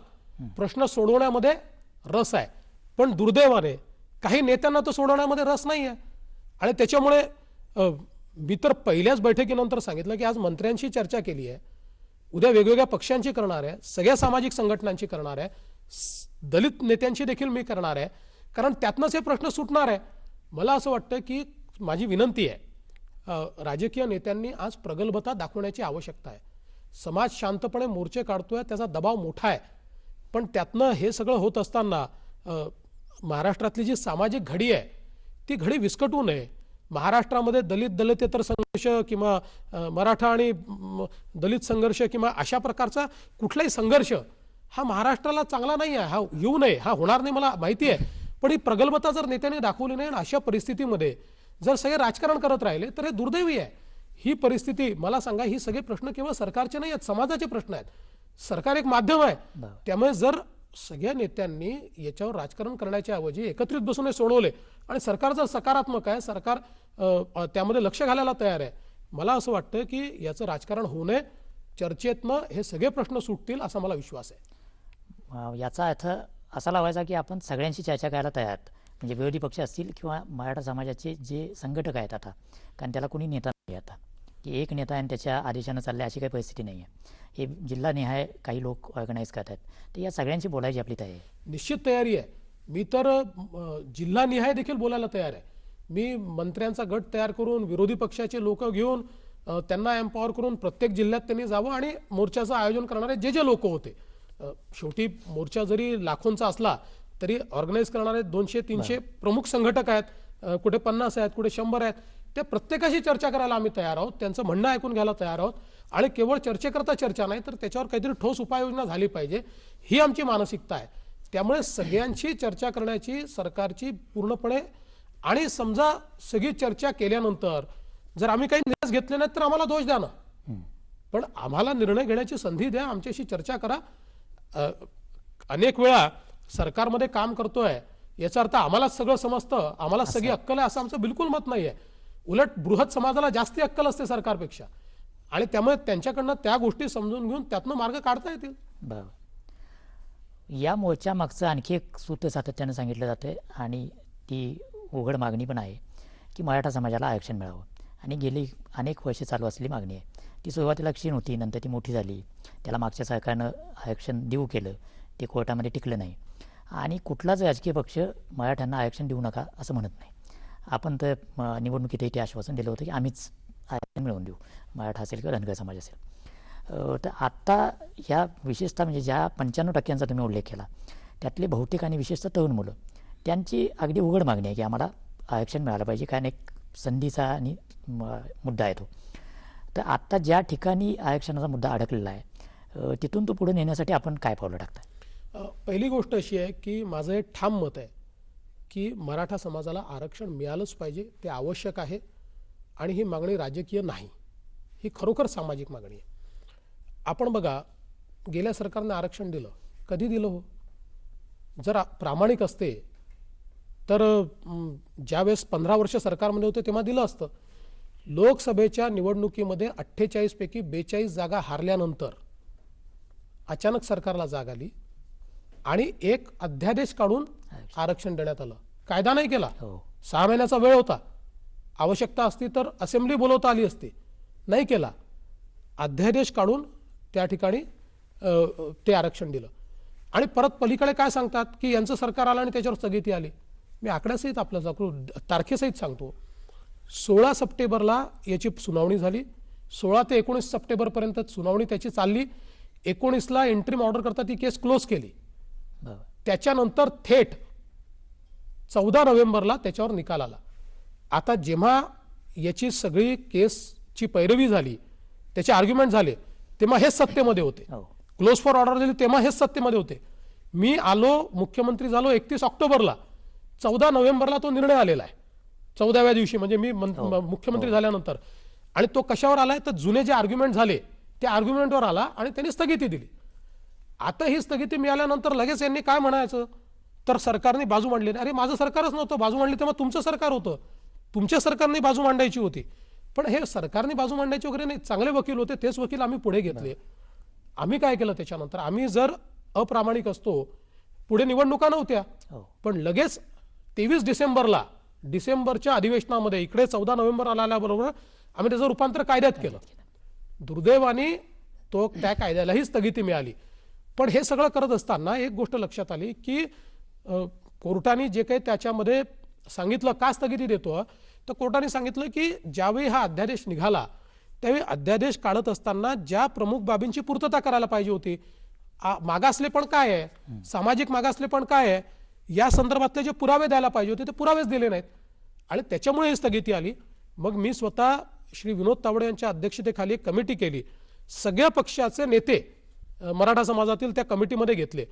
Speaker 4: प्रश्न सोडवण्यामध्ये रस आहे, पण दुर्दैवाने काही नेत्यांना तो सोडवण्यामध्ये रस नाही आहे. आणि त्याच्यामुळे मी तर पहिल्याच बैठकीनंतर सांगितलं की आज मंत्र्यांशी चर्चा केली आहे, उद्या वेगवेगळ्या पक्षांची करणार आहे, सगळ्या सामाजिक संघटनांची करणार आहे, दलित नेत्यांची देखील मी करणार आहे, कारण त्यातनंच हे प्रश्न सुटणार आहे. मला असं वाटतं की माझी विनंती आहे, राजकीय नेत्यांनी आज प्रगल्भता दाखवण्याची आवश्यकता आहे. समाज शांतपणे मोर्चे काढतोय, त्याचा दबाव मोठा आहे, पण त्यातनं हे सगळं होत असताना महाराष्ट्रातली जी सामाजिक घडी आहे ती घडी विस्कटू नये. महाराष्ट्रामध्ये दलितेतर संघर्ष किंवा मराठा आणि दलित संघर्ष किंवा अशा प्रकारचा कुठलाही संघर्ष हा महाराष्ट्राला चांगला नाही आहे, हा येऊ नये, हा होणार नाही मला माहिती आहे. पण ही प्रगल्भता जर नेत्यांनी दाखवली नाही आणि अशा परिस्थितीमध्ये जर सगळे राजकारण करत राहिले तर हे दुर्दैवी आहे. ही परिस्थिती, मला सांगा, ही सगळे प्रश्न केवळ सरकारचे नाही आहेत, समाजाचे प्रश्न आहेत. सरकार एक माध्यम आहे, त्यामुळे जर सगळ्या नेत्यांनी याच्यावर राजकारण करण्याच्या ऐवजी एकत्रित बसून हे सोडवले आणि सरकार जर सकारात्मक आहे, सरकार त्यामध्ये लक्ष घालायला तयार आहे, मला असं वाटतं की याचं राजकारण होऊ नये, चर्चेतनं हे सगळे प्रश्न सुटतील असा मला विश्वास आहे.
Speaker 3: याचा अर्थ असा लावायचा की आपण सगळ्यांशी चर्चा करायला तयार आहात, म्हणजे विरोधी पक्ष असतील किंवा मराठा समाजाचे जे संघटक आहेत आता, कारण त्याला कोणी नेता नाही आता की एक नेता आणि त्याच्या आदेशानं चालले अशी काही परिस्थिती नाही आहे. हे जिल्हानिहाय काही लोक ऑर्गनाईज करतात, तर या सगळ्यांशी बोलायची आपली तयारी आहे.
Speaker 4: निश्चित तयारी आहे. मी तर जिल्हानिहाय देखील बोलायला तयार आहे. मी मंत्र्यांचा गट तयार करून विरोधी पक्षाचे लोक घेऊन त्यांना एम्पॉवर करून प्रत्येक जिल्ह्यात त्यांनी जावं आणि मोर्चाचं आयोजन करणारे जे जे लोक होते, शेवटी मोर्चा जरी लाखोंचा असला तरी ऑर्गनाईज करणारे 200-300 प्रमुख संघटक आहेत, कुठे 50 आहेत, कुठे 100 आहेत, त्या प्रत्येकाशी चर्चा करायला आम्ही तयार आहोत, त्यांचं म्हणणं ऐकून घ्यायला तयार आहोत. आणि केवळ चर्चेकरता चर्चा नाही तर त्याच्यावर काहीतरी ठोस उपाययोजना झाली पाहिजे, ही आमची मानसिकता आहे. त्यामुळे सगळ्यांशी चर्चा करण्याची सरकारची पूर्णपणे, आणि समजा सगळी चर्चा केल्यानंतर जर आम्ही काही निर्णय घेतले नाहीत तर आम्हाला दोष द्या ना, पण आम्हाला निर्णय घेण्याची संधी द्या, आमच्याशी चर्चा करा. अनेक वेळा सरकारमध्ये काम करतोय याचा अर्थ आम्हालाच सगळं समजतं, आम्हाला सगळी अक्कल आहे असं आमचं बिलकुल मत नाही आहे. उलट बृहत समाजाला जास्ती अक्कल असते सरकारपेक्षा, आणि त्यामुळे त्यांच्याकडनं त्या गोष्टी समजून घेऊन त्यातनं मार्ग काढता येतील.
Speaker 3: बरोबर. या मोर्चा मागचं आणखी एक सूत्र सातत्यानं सांगितलं जातं आणि ती उघड मागणी पण आहे की मराठा समाजाला आरक्षण मिळावं, आणि गेली अनेक वर्षे चालू असलेली मागणी आहे. ती सुरुवातीला क्षीण होती, नंतर ती मोठी झाली, त्याला मागच्या सरकारनं आरक्षण देऊ केलं, ते कोर्टामध्ये टिकलं नाही, आणि कुठलाच राजकीय पक्ष मराठ्यांना आरक्षण देऊ नका असं म्हणत नाही. आपण तर निवडणुकीतही ते आश्वासन दिलं होतं की आम्हीच आरक्षण मिळवून देऊ, मराठा असेल किंवा धनगर समाज असेल. तर आत्ता ह्या विशेषतः म्हणजे ज्या 95% तुम्ही उल्लेख केला त्यातले बहुतेक आणि विशेषतः तरुण मुलं, त्यांची अगदी उघड मागणी आहे की आम्हाला आरक्षण मिळालं पाहिजे, कारण एक संधीचा आणि मुद्दा आहे तो. तर आत्ता ज्या ठिकाणी आरक्षणाचा मुद्दा अडकलेला आहे तिथून तो पुढे नेण्यासाठी आपण काय पावलं टाकताय?
Speaker 4: पहिली गोष्ट अशी आहे की माझं एक ठाम मत आहे की मराठा समाजाला आरक्षण मिळालंच पाहिजे, ते आवश्यक आहे आणि ही मागणी राजकीय नाही, ही खरोखर सामाजिक मागणी आहे. आपण बघा, गेल्या सरकारने आरक्षण दिलं, कधी दिलं हो? जर प्रामाणिक असते तर ज्यावेळेस 15 वर्ष सरकारमध्ये होते तेव्हा दिलं असतं. लोकसभेच्या निवडणुकीमध्ये 48 पैकी 42 जागा हारल्यानंतर अचानक सरकारला जाग आली आणि एक अध्यादेश काढून आरक्षण देण्यात आलं. कायदा नाही केला. 6 महिन्याचा वेळ होता. आवश्यकता असती तर असेंब्ली बोलवता आली असती, नाही केला. अध्यादेश काढून त्या ठिकाणी ते आरक्षण दिलं. आणि परत पलीकडे काय सांगतात की यांचं सरकार आलं आणि त्याच्यावर स्थगिती आली. मी आकड्यासहित आपलं तारखेसहित सांगतो. 16 सप्टेंबरला याची सुनावणी झाली. 16 ते 19 सप्टेंबरपर्यंत सुनावणी त्याची चालली. 19ला एंट्रीम ऑर्डर करता ती केस क्लोज केली. त्याच्यानंतर थेट 14 नोव्हेंबरला त्याच्यावर निकाल आला. आता जेव्हा याची सगळी केसची पैरवी झाली, त्याचे आर्ग्युमेंट झाले, तेव्हा हेच सत्तेमध्ये होते. क्लोज फॉर ऑर्डर दिली तेव्हा हेच सत्तेमध्ये होते. मी आलो, मुख्यमंत्री झालो 31 ऑक्टोबरला. 14 नोव्हेंबरला तो निर्णय आलेला आहे, 14व्या दिवशी, म्हणजे मी मुख्यमंत्री झाल्यानंतर. आणि तो कशावर आलाय तर जुने जे आर्ग्युमेंट झाले त्या आर्ग्युमेंटवर आला आणि त्यांनी स्थगिती दिली. आता ही स्थगिती मिळाल्यानंतर लगेच यांनी काय म्हणायचं तर सरकारने बाजू मांडली. अरे माझं सरकारच नव्हतं बाजू मांडली, तेव्हा तुमचं सरकार होतं, तुमच्या सरकारने बाजू मांडायची होती. पण हे सरकारने बाजू मांडायची वगैरे नाही, चांगले वकील होते, तेच वकील आम्ही पुढे घेतले. आम्ही काय केलं त्याच्यानंतर, आम्ही जर अप्रामाणिक असतो, पुढे निवडणुका नव्हत्या, पण लगेच 23 डिसेंबरला डिसेंबरच्या अधिवेशनामध्ये इकडे 14 नोव्हेंबर आल्याबरोबर आम्ही त्याचं रूपांतर कायद्यात केलं. दुर्दैवाने तो त्या कायद्यालाही स्थगिती मिळाली. पण हे सगळं करत असताना एक गोष्ट लक्षात आली की कोर्टाने जे काही त्याच्यामध्ये सांगितलं, का स्थगिती देतो, तर कोर्टाने सांगितलं की ज्यावेळी हा अध्यादेश निघाला त्यावेळी अध्यादेश काढत असताना ज्या प्रमुख बाबींची पूर्तता करायला पाहिजे होती, मागासलेपण काय आहे, सामाजिक मागासलेपण काय आहे, या संदर्भातले जे पुरावे द्यायला पाहिजे होते ते पुरावेच दिले नाहीत आणि त्याच्यामुळे ही स्थगिती आली. मग मी स्वतः श्री विनोद तावडे यांच्या अध्यक्षतेखाली एक कमिटी केली. सगळ्या पक्षाचे नेते मराठा समाजातील त्या कमिटीमध्ये घेतले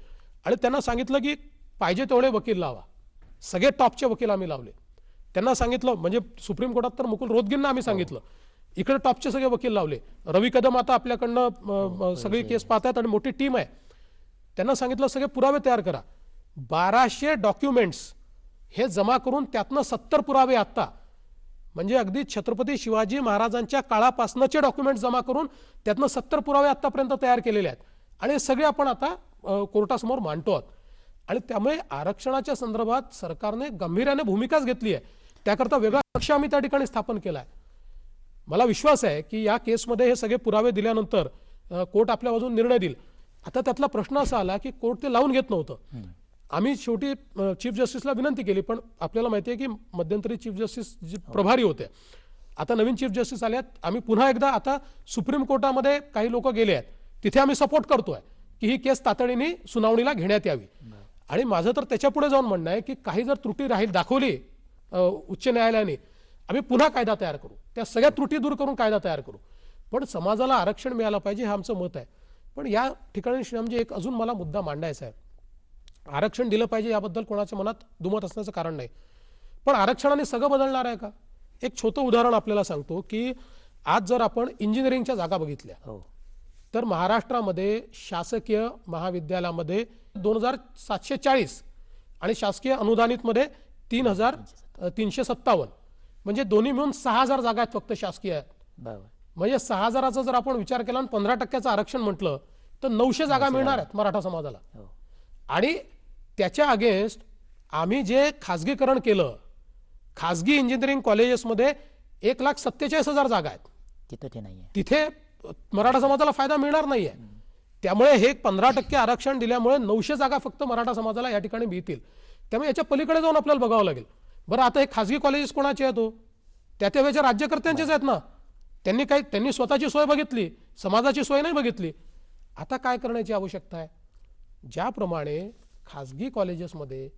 Speaker 4: आणि त्यांना सांगितलं की पाहिजे तेवढे वकील लावा. सगळे टॉपचे वकील आम्ही लावले. त्यांना सांगितलं, म्हणजे सुप्रीम कोर्टात तर मुकुल रोहतगींना आम्ही सांगितलं, इकडे टॉपचे सगळे वकील लावले. रवी कदम आता आपल्याकडनं सगळी केस पाहतात आणि मोठी टीम आहे. त्यांना सांगितलं सगळे पुरावे तयार करा. 1200 डॉक्युमेंट्स हे जमा करून त्यातनं 70 पुरावे आत्ता, म्हणजे अगदी छत्रपती शिवाजी महाराजांच्या काळापासनचे डॉक्युमेंट जमा करून त्यातनं 70 पुरावे आतापर्यंत तयार केलेले आहेत आणि सगळे आपण आता कोर्टासमोर मांडतो आहोत. आणि त्यामुळे आरक्षणाच्या संदर्भात सरकारने गांभीर्याने भूमिकाच घेतली आहे. त्याकरता वेगळा पक्ष आम्ही त्या ठिकाणी स्थापन केला आहे. मला विश्वास आहे की या केसमध्ये हे सगळे पुरावे दिल्यानंतर कोर्ट आपल्या बाजूने निर्णय देईल. आता त्यातला प्रश्न असा आला की कोर्ट ते लावून घेत नव्हतं. आम्ही शेवटी चीफ जस्टिसला विनंती केली, पण आपल्याला माहिती आहे की मध्यंतरी चीफ जस्टिस जे प्रभारी होते, आता नवीन चीफ जस्टिस आले आहेत. आम्ही पुन्हा एकदा आता सुप्रीम कोर्टामध्ये काही लोक गेले आहेत, तिथे आम्ही सपोर्ट करतोय की ही केस तातडीने सुनावणीला घेण्यात यावी. आणि माझं तर त्याच्या पुढे जाऊन म्हणणं आहे की काही जर त्रुटी दाखवली उच्च न्यायालयाने, आम्ही पुन्हा कायदा तयार करू, त्या सगळ्या त्रुटी दूर करून कायदा तयार करू. पण समाजाला आरक्षण मिळालं पाहिजे हे आमचं मत आहे. पण या ठिकाणी श्रीरामजी एक अजून मला मुद्दा मांडायचा आहे. आरक्षण दिलं पाहिजे याबद्दल कोणाच्या मनात दुमत असण्याचं कारण नाही, पण आरक्षणाने सगळं बदलणार आहे का? एक छोटं उदाहरण आपल्याला सांगतो की आज जर आपण इंजिनिअरिंगच्या जागा बघितल्या तर महाराष्ट्रामध्ये शासकीय महाविद्यालयामध्ये 2740 आणि शासकीय अनुदानितमध्ये 3357, म्हणजे दोन्ही मिळून 6000 जागा आहेत फक्त शासकीय आहेत. म्हणजे 6000चा जर आपण विचार केला आणि 15% आरक्षण म्हटलं तर 900 जागा मिळणार आहेत मराठा समाजाला. आणि त्याच्या अगेन्स्ट आम्ही जे खाजगीकरण केलं, खाजगी इंजिनिअरिंग कॉलेजेसमध्ये 1,47,000 जागा आहेत,
Speaker 3: तिथे ते नाहीये,
Speaker 4: तिथे मराठा समाजाला फायदा मिळणार नाहीये. त्यामुळे हे 15% आरक्षण दिल्यामुळे 900 जागा फक्त मराठा समाजाला या ठिकाणी मिळतील. त्यामुळे याच्या पलीकडे जाऊन आपल्याला बघावं लागेल. बरं, आता हे खाजगी कॉलेजेस कोणाचे आहेत? त्या त्यावेळेच्या राज्यकर्त्यांचेच आहेत ना. त्यांनी स्वतःची सोय बघितली, समाजाची सोय नाही बघितली. आता काय करण्याची आवश्यकता आहे? ज्याप्रमाणे खाजगी कॉलेजेसमध्ये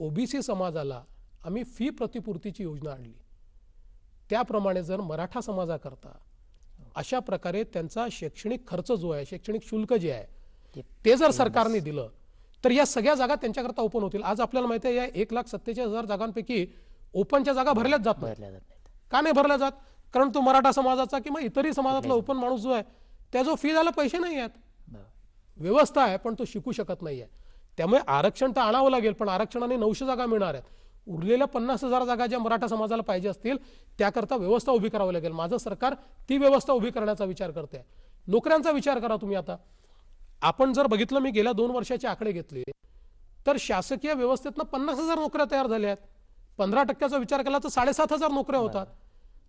Speaker 4: ओबीसी समाजाला आम्ही फी प्रतिपूर्तीची योजना आणली, त्याप्रमाणे जर मराठा समाजाकरता अशा प्रकारे त्यांचा शैक्षणिक खर्च जो आहे, शैक्षणिक शुल्क जे आहे ते जर सरकारने दिलं तर या सगळ्या जागा त्यांच्याकरता ओपन होतील. आज आपल्याला माहिती आहे या 1,47,000 जागांपैकी ओपनच्या जागा भरल्याच जात नाहीत.
Speaker 3: भरल्या जात नाहीत.
Speaker 4: का नाही भरल्या जात? कारण तो मराठा समाजाचा किंवा इतरही समाजातला ओपन माणूस जो आहे त्या जो फी द्यायला पैसे नाही आहेत. व्यवस्था आहे पण तो शिकू शकत नाही आहे. त्यामुळे आरक्षण तर आणावं लागेल, पण आरक्षणाने 900 जागा मिळणार आहेत. उरलेल्या 50,000 जागा ज्या मराठा समाजाला पाहिजे असतील त्याकरता व्यवस्था उभी करावी लागेल. माझं सरकार ती व्यवस्था उभी करण्याचा विचार करते आहे. नोकऱ्यांचा विचार करा तुम्ही. आता आपण जर बघितलं, मी गेल्या 2 वर्षाचे आकडे घेतले तर शासकीय व्यवस्थेतनं 50,000 नोकऱ्या तयार झाल्या आहेत. 15% विचार केला तर 7,500 नोकऱ्या होतात.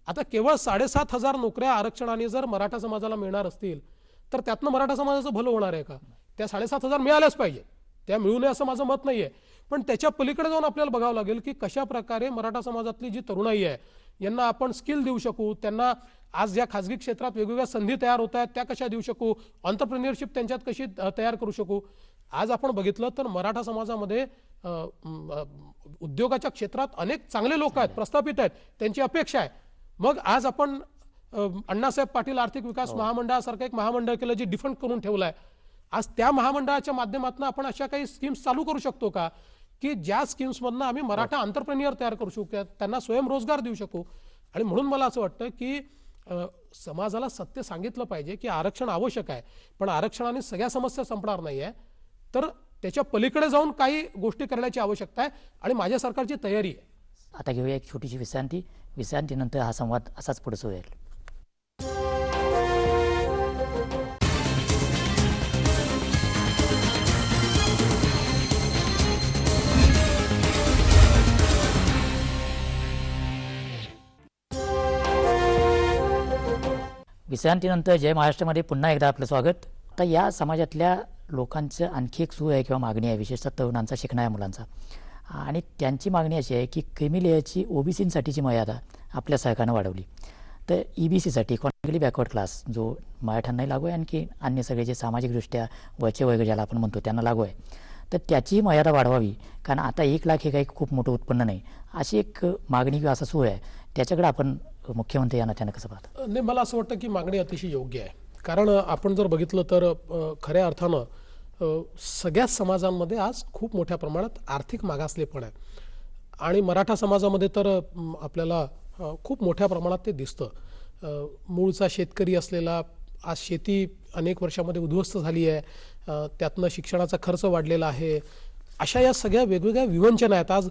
Speaker 4: आता केवळ 7,500 नोकऱ्या आरक्षणाने जर मराठा समाजाला मिळणार असतील तर त्यातनं मराठा समाजाचं भलं होणार आहे का? त्या 7,500 मिळाल्याच पाहिजे, त्या मिळू नये असं माझं मत नाहीये. पण त्याच्या पलीकडे जाऊन आपल्याला बघावं लागेल की कशा प्रकारे मराठा समाजातली जी तरुणाई आहे यांना आपण स्किल देऊ शकू, त्यांना आज ज्या खाजगी क्षेत्रात वेगवेगळ्या संधी तयार होत आहेत त्या कशा देऊ शकू, ऑन्टरप्रिन्युअरशिप त्यांच्यात कशी तयार करू शकू. आज आपण बघितलं तर मराठा समाजामध्ये उद्योगाच्या क्षेत्रात अनेक चांगले लोक आहेत, प्रस्थापित आहेत, त्यांची अपेक्षा आहे. मग आज आपण अण्णासाहेब पाटील आर्थिक विकास महामंडळासारखं एक महामंडळ केलं जे डिफंड करून ठेवलं आहे. आज त्या महामंडळाच्या माध्यमातून आपण अशा काही स्कीम्स चालू करू शकतो का की ज्या स्कीम्समधनं आम्ही मराठा एंटरप्रेन्युअर तयार करू शकू, त्यांना स्वयंरोजगार देऊ शकू. आणि म्हणून मला असं वाटतं की समाजाला सत्य सांगितलं पाहिजे की आरक्षण आवश्यक आहे, पण आरक्षणाने सगळ्या समस्या संपणार नाही आहे, तर त्याच्या पलीकडे जाऊन काही गोष्टी करण्याची आवश्यकता आहे आणि माझ्या सरकारची तयारी आहे.
Speaker 3: आता घेऊया एक छोटीशी विश्रांती. विश्रांतीनंतर हा संवाद असाच पुढे सुरू राहील. विश्रांतीनंतर जय महाराष्ट्रामध्ये पुन्हा एकदा आपलं स्वागत. आता या समाजातल्या लोकांचं आणखी एक सूर आहे किंवा मागणी आहे, विशेषतः तरुणांचा, शिकणाऱ्या मुलांचा. आणि त्यांची मागणी अशी आहे की क्रिमी लेयरची ओबीसीसाठीची मर्यादा आपल्या सरकारनं वाढवली. तर ईबीसीसाठी इकॉनॉमिकली बॅकवर्ड क्लास जो मराठ्यांनाही लागू आहे, आणखी अन्य सगळे जे सामाजिकदृष्ट्या वरचे वर्ग ज्याला आपण म्हणतो त्यांना लागू आहे, तर त्याचीही मर्यादा वाढवावी. कारण आता 1 लाख हे काही खूप मोठं उत्पन्न नाही, अशी एक मागणी किंवा असा सूर आहे. त्याच्याकडे आपण मुख्यमंत्री या नात्यानं कसं पाहता?
Speaker 4: नाही, मला असं वाटतं की मागणी अतिशय योग्य आहे. कारण आपण जर बघितलं तर खऱ्या अर्थानं सगळ्याच समाजांमध्ये आज खूप मोठ्या प्रमाणात आर्थिक मागासलेपण आहे आणि मराठा समाजामध्ये तर आपल्याला खूप मोठ्या प्रमाणात ते दिसतं. मूळचा शेतकरी असलेला आज शेती अनेक वर्षामध्ये उद्ध्वस्त झाली आहे, त्यातनं शिक्षणाचा खर्च वाढलेला आहे. अशा या सगळ्या वेगवेगळ्या विवंचना आहेत. आज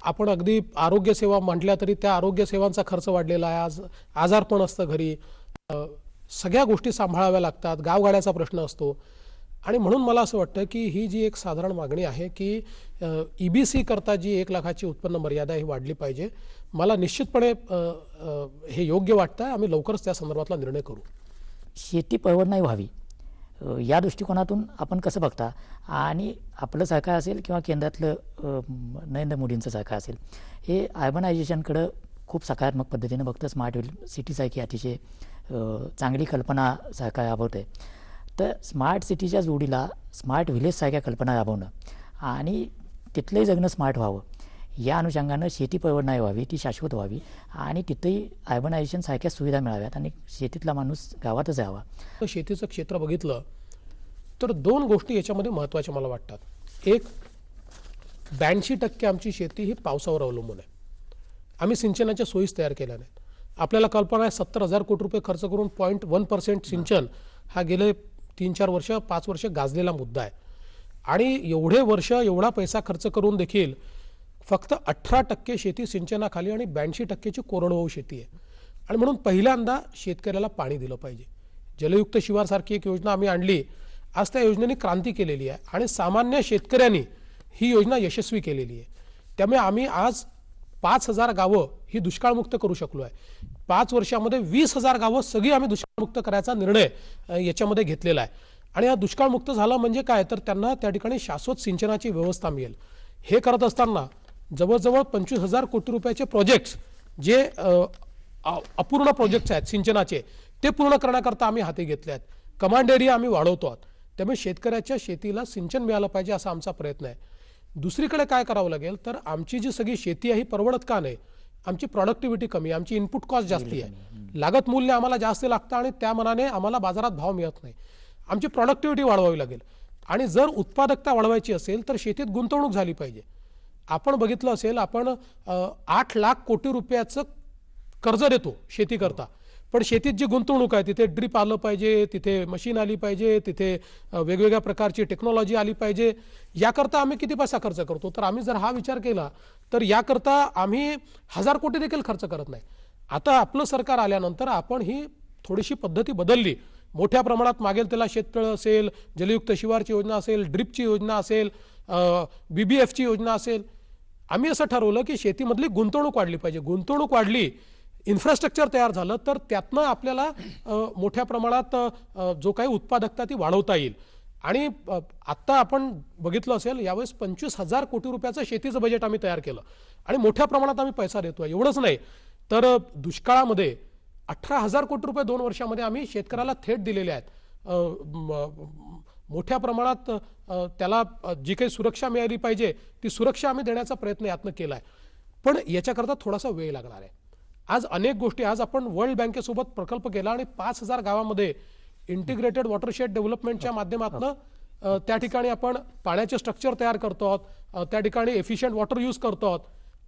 Speaker 4: आपण अगदी आरोग्यसेवा म्हटल्या तरी त्या आरोग्यसेवांचा खर्च वाढलेला आहे. आज आजारपण असतं घरी, सगळ्या गोष्टी सांभाळाव्या लागतात, गावगाड्याचा प्रश्न असतो. आणि म्हणून मला असं वाटतं की ही जी एक साधारण मागणी आहे की ईबीसी करता जी 1 लाखाची उत्पन्न मर्यादा ही वाढली पाहिजे, मला निश्चितपणे हे योग्य वाटतं. आम्ही लवकरच त्या संदर्भातला निर्णय करू.
Speaker 3: शेती परवडणारी व्हावी या दृष्टिकोनातून आपण कसं बघता? आणि आपलं सरकार असेल किंवा केंद्रातलं नरेंद्र मोदींचं सरकार असेल, हे अर्बनायझेशनकडं खूप सकारात्मक पद्धतीने बघतं. स्मार्ट सिटीसारखी अतिशय चांगली कल्पना सरकार राबवतं आहे. तर स्मार्ट सिटीच्या जोडीला स्मार्ट व्हिलेजसारख्या कल्पना राबवणं आणि तिथलंही जगणं स्मार्ट व्हावं, या अनुषंगानं शेती परवडणारी व्हावी, ती शाश्वत व्हावी आणि तिथंही अर्बनायझेशन सारख्या सुविधा मिळाव्यात आणि शेतीतला माणूस गावातच राहावा.
Speaker 4: शेतीचं क्षेत्र बघितलं तर 2 गोष्टी याच्यामध्ये महत्त्वाच्या मला वाटतात. एक, 82% आमची शेती ही पावसावर अवलंबून आहे. आम्ही सिंचनाच्या सोयीस तयार केल्या नाहीत. आपल्याला कल्पना आहे 70,000 कोटी रुपये खर्च करून 0.1% सिंचन हा गेले 3-4 वर्ष 5 वर्ष गाजलेला मुद्दा आहे. आणि एवढे वर्ष एवढा पैसा खर्च करून देखील फक्त 18% शेती सिंचनाखाली आणि 82% कोरडवाहू शेती आहे. आणि म्हणून पहिल्यांदा शेतकऱ्याला पाणी दिलं पाहिजे. जलयुक्त शिवारसारखी एक योजना आम्ही आणली. आज त्या योजनेने क्रांती केलेली आहे आणि सामान्य शेतकऱ्यांनी ही योजना यशस्वी केलेली आहे. त्यामुळे आम्ही आज 5,000 गावं ही दुष्काळमुक्त करू शकलो आहे. 5 वर्षामध्ये 20,000 गावं सगळी आम्ही दुष्काळमुक्त करायचा निर्णय याच्यामध्ये घेतलेला आहे. आणि हा दुष्काळमुक्त झाला म्हणजे काय, तर त्यांना त्या ठिकाणी शाश्वत सिंचनाची व्यवस्था मिळेल. हे करत असताना जवळजवळ 25,000 कोटी रुपयाचे प्रोजेक्ट्स जे अपूर्ण प्रोजेक्ट्स आहेत सिंचनाचे, ते पूर्ण करण्याकरता आम्ही हाती घेतले आहेत. कमांड एरिया आम्ही वाढवतो आहोत. त्यामुळे शेतकऱ्याच्या शेतीला सिंचन मिळालं पाहिजे असा आमचा प्रयत्न आहे. दुसरीकडे काय करावं लागेल, तर आमची जी सगळी शेती आहे ही परवडत का नाही, आमची प्रॉडक्टिव्हिटी कमी, आमची इनपुट कॉस्ट जास्ती आहे, लागत मूल्य आम्हाला जास्त लागतं आणि त्या मनाने आम्हाला बाजारात भाव मिळत नाही. आमची प्रॉडक्टिव्हिटी वाढवावी लागेल. आणि जर उत्पादकता वाढवायची असेल तर शेतीत गुंतवणूक झाली पाहिजे. आपण बघितलं असेल, आपण 8 लाख कोटी रुपयाचं कर्ज देतो शेती करता, पण शेतीत जी गुंतवणूक आहे तिथे ड्रीप आलं पाहिजे, तिथे मशीन आली पाहिजे, तिथे वेगवेगळ्या प्रकारची टेक्नॉलॉजी आली पाहिजे. याकरता आम्ही किती पैसा खर्च करतो? तर आम्ही जर हा विचार केला तर याकरता आम्ही 1000 कोटी देखील खर्च करत नाही. आता आपलं सरकार आल्यानंतर आपण ही थोडीशी पद्धती बदलली. मोठ्या प्रमाणात मागेल त्याला शेततळं असेल, जलयुक्त शिवारची योजना असेल, ड्रिपची योजना असेल, BBFची योजना असेल. आम्ही असं ठरवलं की शेतीमधली गुंतवणूक वाढली पाहिजे. गुंतवणूक वाढली, इन्फ्रास्ट्रक्चर तयार झालं तर त्यातनं आपल्याला मोठ्या प्रमाणात जो काही उत्पादकता ती वाढवता येईल. आणि आत्ता आपण बघितलं असेल, यावेळेस 25,000 कोटी रुपयाचं शेतीचं बजेट आम्ही तयार केलं आणि मोठ्या प्रमाणात आम्ही पैसा देतोय. एवढंच नाही तर दुष्काळामध्ये 18,000 कोटी रुपये 2 वर्षामध्ये आम्ही शेतकऱ्याला थेट दिलेले आहेत. मोठ्या प्रमाणात त्याला जी काही सुरक्षा मिळाली पाहिजे ती सुरक्षा आम्ही देण्याचा प्रयत्न यातनं केला आहे. पण याच्याकरता थोडासा वेळ लागणार आहे. आज अनेक गोष्टी, आज आपण वर्ल्ड बँकेसोबत प्रकल्प केला आणि 5,000 गावामध्ये इंटिग्रेटेड वॉटरशेड डेव्हलपमेंटच्या माध्यमातून त्या ठिकाणी आपण पाण्याचे स्ट्रक्चर तयार करतो आहोत, त्या ठिकाणी एफिशियंट वॉटर यूज करतो आहोत.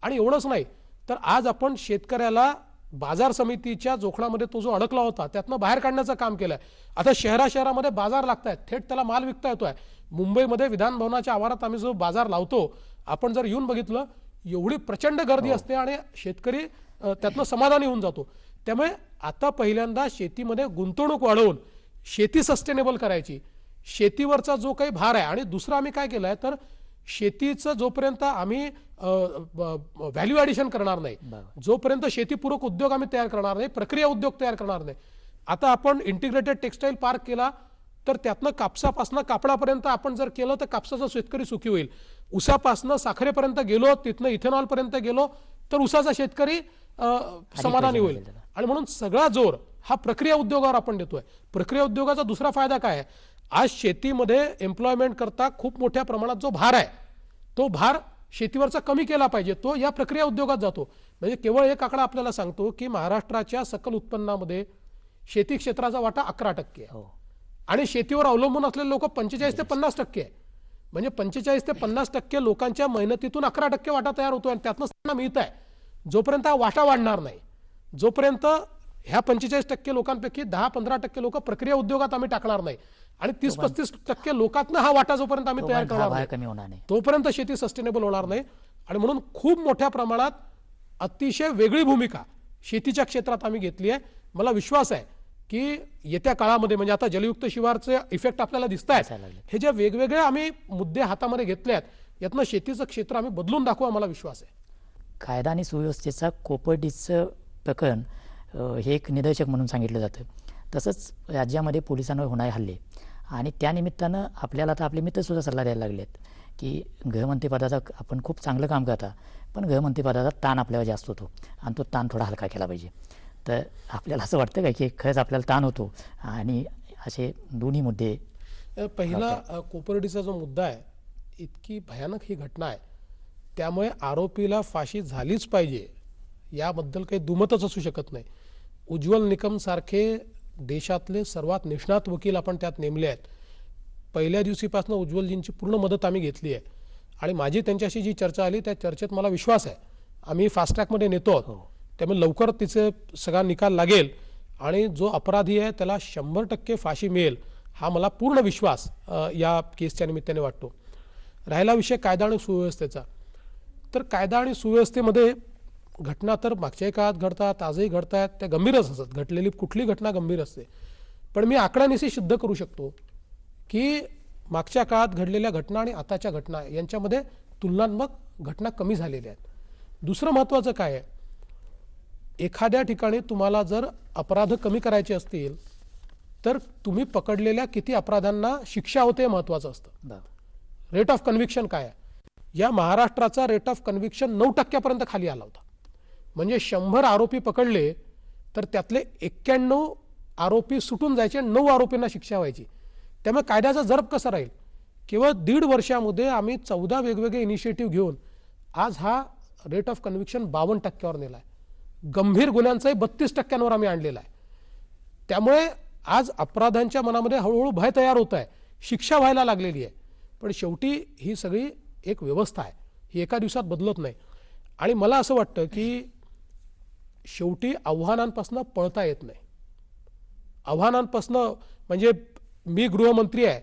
Speaker 4: आणि एवढंच नाही तर आज आपण शेतकऱ्याला बाजार समितीच्या जोखडामध्ये तो जो अडकला होता त्यातनं बाहेर काढण्याचं काम केलंय. आता शहरामध्ये बाजार लागत आहेत, थेट त्याला माल विकता येतोय. मुंबईमध्ये विधान भवनाच्या आवारात आम्ही जो बाजार लावतो, आपण जर येऊन बघितलं, एवढी प्रचंड गर्दी असते आणि शेतकरी त्यातनं समाधानी होऊन जातो. त्यामुळे आता पहिल्यांदा शेतीमध्ये गुंतवणूक वाढवून शेती सस्टेनेबल करायची, शेतीवरचा जो काही भार आहे. आणि दुसरं आम्ही काय केलंय तर शेतीचं जोपर्यंत आम्ही व्हॅल्यू ॲडिशन करणार नाही, जोपर्यंत शेतीपूरक उद्योग आम्ही तयार करणार नाही, प्रक्रिया उद्योग तयार करणार नाही. आता आपण इंटिग्रेटेड टेक्सटाईल पार्क केला तर त्यातनं कापसापासनं कापडापर्यंत आपण जर केलं तर कापसाचा शेतकरी सुखी होईल. उसापासनं साखरेपर्यंत गेलो, तिथनं इथेनॉलपर्यंत गेलो तर उसाचा शेतकरी समाधानी होईल. आणि म्हणून सगळा जोर हा प्रक्रिया उद्योगावर आपण देतोय. प्रक्रिया उद्योगाचा दुसरा फायदा काय आहे? आज शेतीमध्ये एम्प्लॉयमेंट करता खूप मोठ्या प्रमाणात जो भार आहे तो भार शेतीवरचा कमी केला पाहिजे, तो या प्रक्रिया उद्योगात जातो. म्हणजे केवळ एक आकडा आपल्याला सांगतो की महाराष्ट्राच्या सकल उत्पन्नामध्ये शेती क्षेत्राचा वाटा 11% आहे आणि शेतीवर अवलंबून असलेले लोक 45 ते 50% आहे. म्हणजे 45 ते 50% लोकांच्या मेहनतीतून 11% वाटा तयार होतो आणि त्यातनं त्यांना मिळत आहे. जोपर्यंत हा वाटा वाढणार नाही, जोपर्यंत ह्या 45% लोकांपैकी 10-15% लोक प्रक्रिया उद्योगात आम्ही टाकणार नाही आणि 30-35% लोकांना हा वाटा जोपर्यंत आम्ही तयार करणार नाही तोपर्यंत शेती सस्टेनेबल होणार नाही. आणि म्हणून खूप मोठ्या प्रमाणात अतिशय वेगळी भूमिका शेतीच्या क्षेत्रात आम्ही घेतली आहे. मला विश्वास आहे की येत्या काळामध्ये, म्हणजे आता जलयुक्त शिवारचे इफेक्ट आपल्याला दिसत आहेत, हे जे वेगवेगळे आम्ही मुद्दे हातामध्ये घेतले आहेत यातनं शेतीचं क्षेत्र आम्ही बदलून दाखवू, आम्हाला विश्वास आहे.
Speaker 3: कायदा आणि सुव्यवस्थेचा कोपर्डीचं प्रकरण हे एक निदर्शक म्हणून सांगितलं जातं. तसंच राज्यामध्ये पोलिसांवर होणारे हल्ले आणि त्यानिमित्तानं आपल्याला तर आपले मित्रसुद्धा सल्ला द्यायला लागले आहेत की गृहमंत्रीपदाचा आपण खूप चांगलं काम करता, पण गृहमंत्रीपदाचा ताण आपल्यावर जास्त होतो आणि तो ताण थोडा हलका केला पाहिजे. तर आपल्याला असं वाटतं का की खरंच आपल्याला ताण होतो आणि असे दोन्ही मुद्दे?
Speaker 4: पहिला कोपर्डीचा जो मुद्दा आहे, इतकी भयानक ही घटना आहे, त्यामुळे आरोपीला फाशी झालीच पाहिजे याबद्दल काही दुमतच असू शकत नाही. उज्ज्वल निकम सारखे देशातले सर्वात निष्णात वकील आपण त्यात नेमले आहेत. पहिल्या दिवशीपासून उज्ज्वलजींची पूर्ण मदत आम्ही घेतली आहे आणि माझी त्यांच्याशी जी चर्चा आली त्या चर्चेत मला विश्वास आहे आम्ही फास्ट ट्रॅकमध्ये नेतो आहोत. त्यामुळे लवकर तिचे सगळा निकाल लागेल आणि जो अपराधी आहे त्याला 100% फाशी मिळेल हा मला पूर्ण विश्वास या केसच्या निमित्ताने वाटतो. राहिला विषय कायदा आणि सुव्यवस्थेचा, तर कायदा आणि सुव्यवस्थेमध्ये घटना तर मागच्याही काळात घडतात, आजही घडत आहेत, त्या गंभीरच असतात. घडलेली कुठली घटना गंभीर असते. पण मी आकड्यानिशी सिद्ध करू शकतो की मागच्या काळात घडलेल्या घटना आणि आताच्या घटना यांच्यामध्ये तुलनात्मक घटना कमी झालेल्या आहेत. दुसरं महत्त्वाचं काय आहे, एखाद्या ठिकाणी तुम्हाला जर अपराध कमी करायचे असतील तर तुम्ही पकडलेल्या किती अपराधांना शिक्षा होते महत्त्वाचं असतं. रेट ऑफ कन्व्हिक्शन काय आहे? या महाराष्ट्राचा रेट ऑफ कन्व्हिक्शन 9% खाली आला होता. म्हणजे 100 आरोपी पकडले तर त्यातले 91 आरोपी सुटून जायचे, 9 आरोपींना शिक्षा व्हायची. त्यामुळे कायद्याचा जरब कसा राहील? केवळ 1.5 वर्षामध्ये आम्ही 14 वेगवेगळे इनिशिएटिव्ह घेऊन आज हा रेट ऑफ कन्व्हिक्शन 52% नेला आहे. गंभीर गुन्ह्यांचाही 32% आम्ही आणलेला आहे. त्यामुळे आज अपराधांच्या मनामध्ये हळूहळू भय तयार होत आहे, शिक्षा व्हायला लागलेली आहे. पण शेवटी ही सगळी एक व्यवस्था आहे, ही एका दिवसात बदलत नाही. आणि मला असं वाटतं की शेवटी आव्हानांपासून पळता येत नाही. आव्हानांपासून म्हणजे मी गृहमंत्री आहे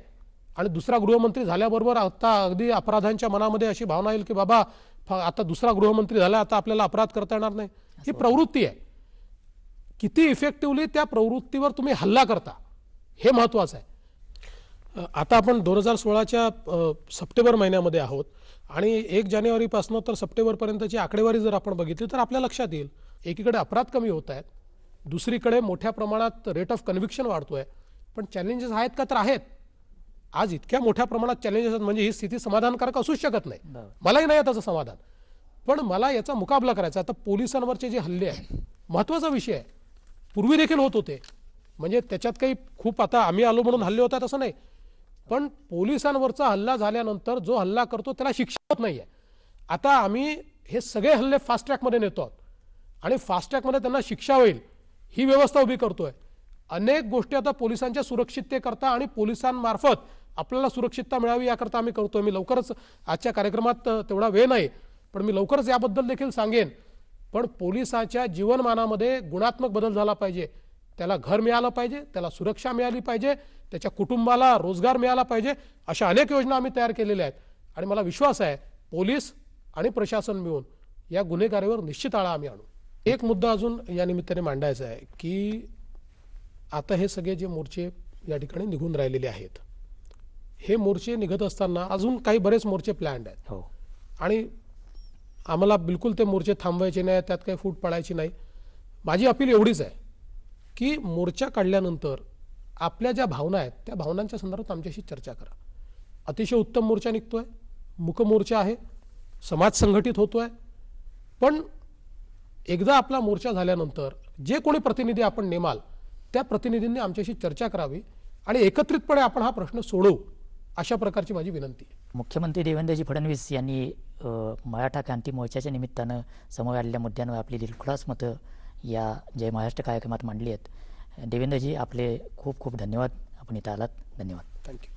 Speaker 4: आणि दुसरा गृहमंत्री झाल्याबरोबर आता अगदी अपराधांच्या मनामध्ये अशी भावना येईल की बाबा आता दुसरा गृहमंत्री झाला, आता आपल्याला अपराध करता येणार नाही. ही प्रवृत्ती आहे. किती इफेक्टिव्हली त्या प्रवृत्तीवर तुम्ही हल्ला करता हे महत्त्वाचं आहे. आता आपण 2016च्या सप्टेंबर महिन्यामध्ये आहोत आणि 1 जानेवारीपासून तर सप्टेंबरपर्यंतची आकडेवारी जर आपण बघितली तर आपल्या लक्षात येईल, एकीकडे अपराध कमी होत आहेत, दुसरीकडे मोठ्या प्रमाणात रेट ऑफ कन्व्हिक्शन वाढतोय. पण चॅलेंजेस आहेत का? तर आहेत. आज इतक्या मोठ्या प्रमाणात चॅलेंजेस आहेत म्हणजे ही स्थिती समाधानकारक असूच शकत नाही. मलाही नाही त्याचं समाधान. पण मला याचा मुकाबला करायचा. आता पोलिसांवरचे जे हल्ले आहेत महत्त्वाचा विषय आहे. पूर्वी देखील होत होते, म्हणजे त्याच्यात काही खूप आता आम्ही आलो म्हणून हल्ले होतात असं नाही. पण पोलिसांवरचा हल्ला झाल्यानंतर जो हल्ला करतो त्याला शिक्षा होत नाही आहे. आता आम्ही हे सगळे हल्ले फास्ट ट्रॅकमध्ये नेतो आहोत आणि फास्ट ट्रॅकमध्ये त्यांना शिक्षा होईल ही व्यवस्था उभी करतोय. अनेक गोष्टी आता पोलिसांच्या सुरक्षिततेकरता आणि पोलिसांमार्फत आपल्याला सुरक्षितता मिळावी याकरता आम्ही करतोय. मी लवकरच आजच्या कार्यक्रमात तेवढा वेळ नाही, पण मी लवकरच याबद्दल देखील सांगेन. पण पोलिसाच्या जीवनमानामध्ये गुणात्मक बदल झाला पाहिजे. त्याला घर मिळालं पाहिजे, त्याला सुरक्षा मिळाली पाहिजे, त्याच्या कुटुंबाला रोजगार मिळाला पाहिजे. अशा अनेक योजना आम्ही तयार केलेल्या आहेत आणि मला विश्वास आहे पोलीस आणि प्रशासन मिळून या गुन्हेगारीवर निश्चित आळा आम्ही आणू. एक मुद्दा अजून या निमित्ताने मांडायचा आहे की आता हे सगळे जे मोर्चे या ठिकाणी निघून राहिलेले आहेत, हे मोर्चे निघत असताना अजून काही बरेच मोर्चे प्लॅन्ड आहेत. आणि आम्हाला बिलकुल ते मोर्चे थांबवायचे नाही, त्यात काही फूट पडायची नाही. माझी अपील एवढीच आहे की मोर्चा काढल्यानंतर आपल्या ज्या भावना आहेत त्या भावनांच्या संदर्भात आमच्याशी चर्चा करा. अतिशय उत्तम मोर्चा निघतोय, मूक मोर्चा आहे, समाज संघटित होतोय. पण एकदा आपला मोर्चा झाल्यानंतर जे कोणी प्रतिनिधी आपण नेमाल त्या प्रतिनिधींनी आमच्याशी चर्चा करावी आणि एकत्रितपणे आपण हा प्रश्न सोडवू, अशा प्रकारची माझी विनंती आहे.
Speaker 3: मुख्यमंत्री देवेंद्रजी फडणवीस यांनी मराठा क्रांती मोर्चाच्या निमित्तानं समोर आलेल्या मुद्द्यांवर आपली दिलखुलास मतं या जय महाराष्ट्र कार्यक्रमात मांडली आहेत. देवेंद्रजी, आपले खूप खूप धन्यवाद. आपण इथं आलात. धन्यवाद.
Speaker 4: थँक्यू.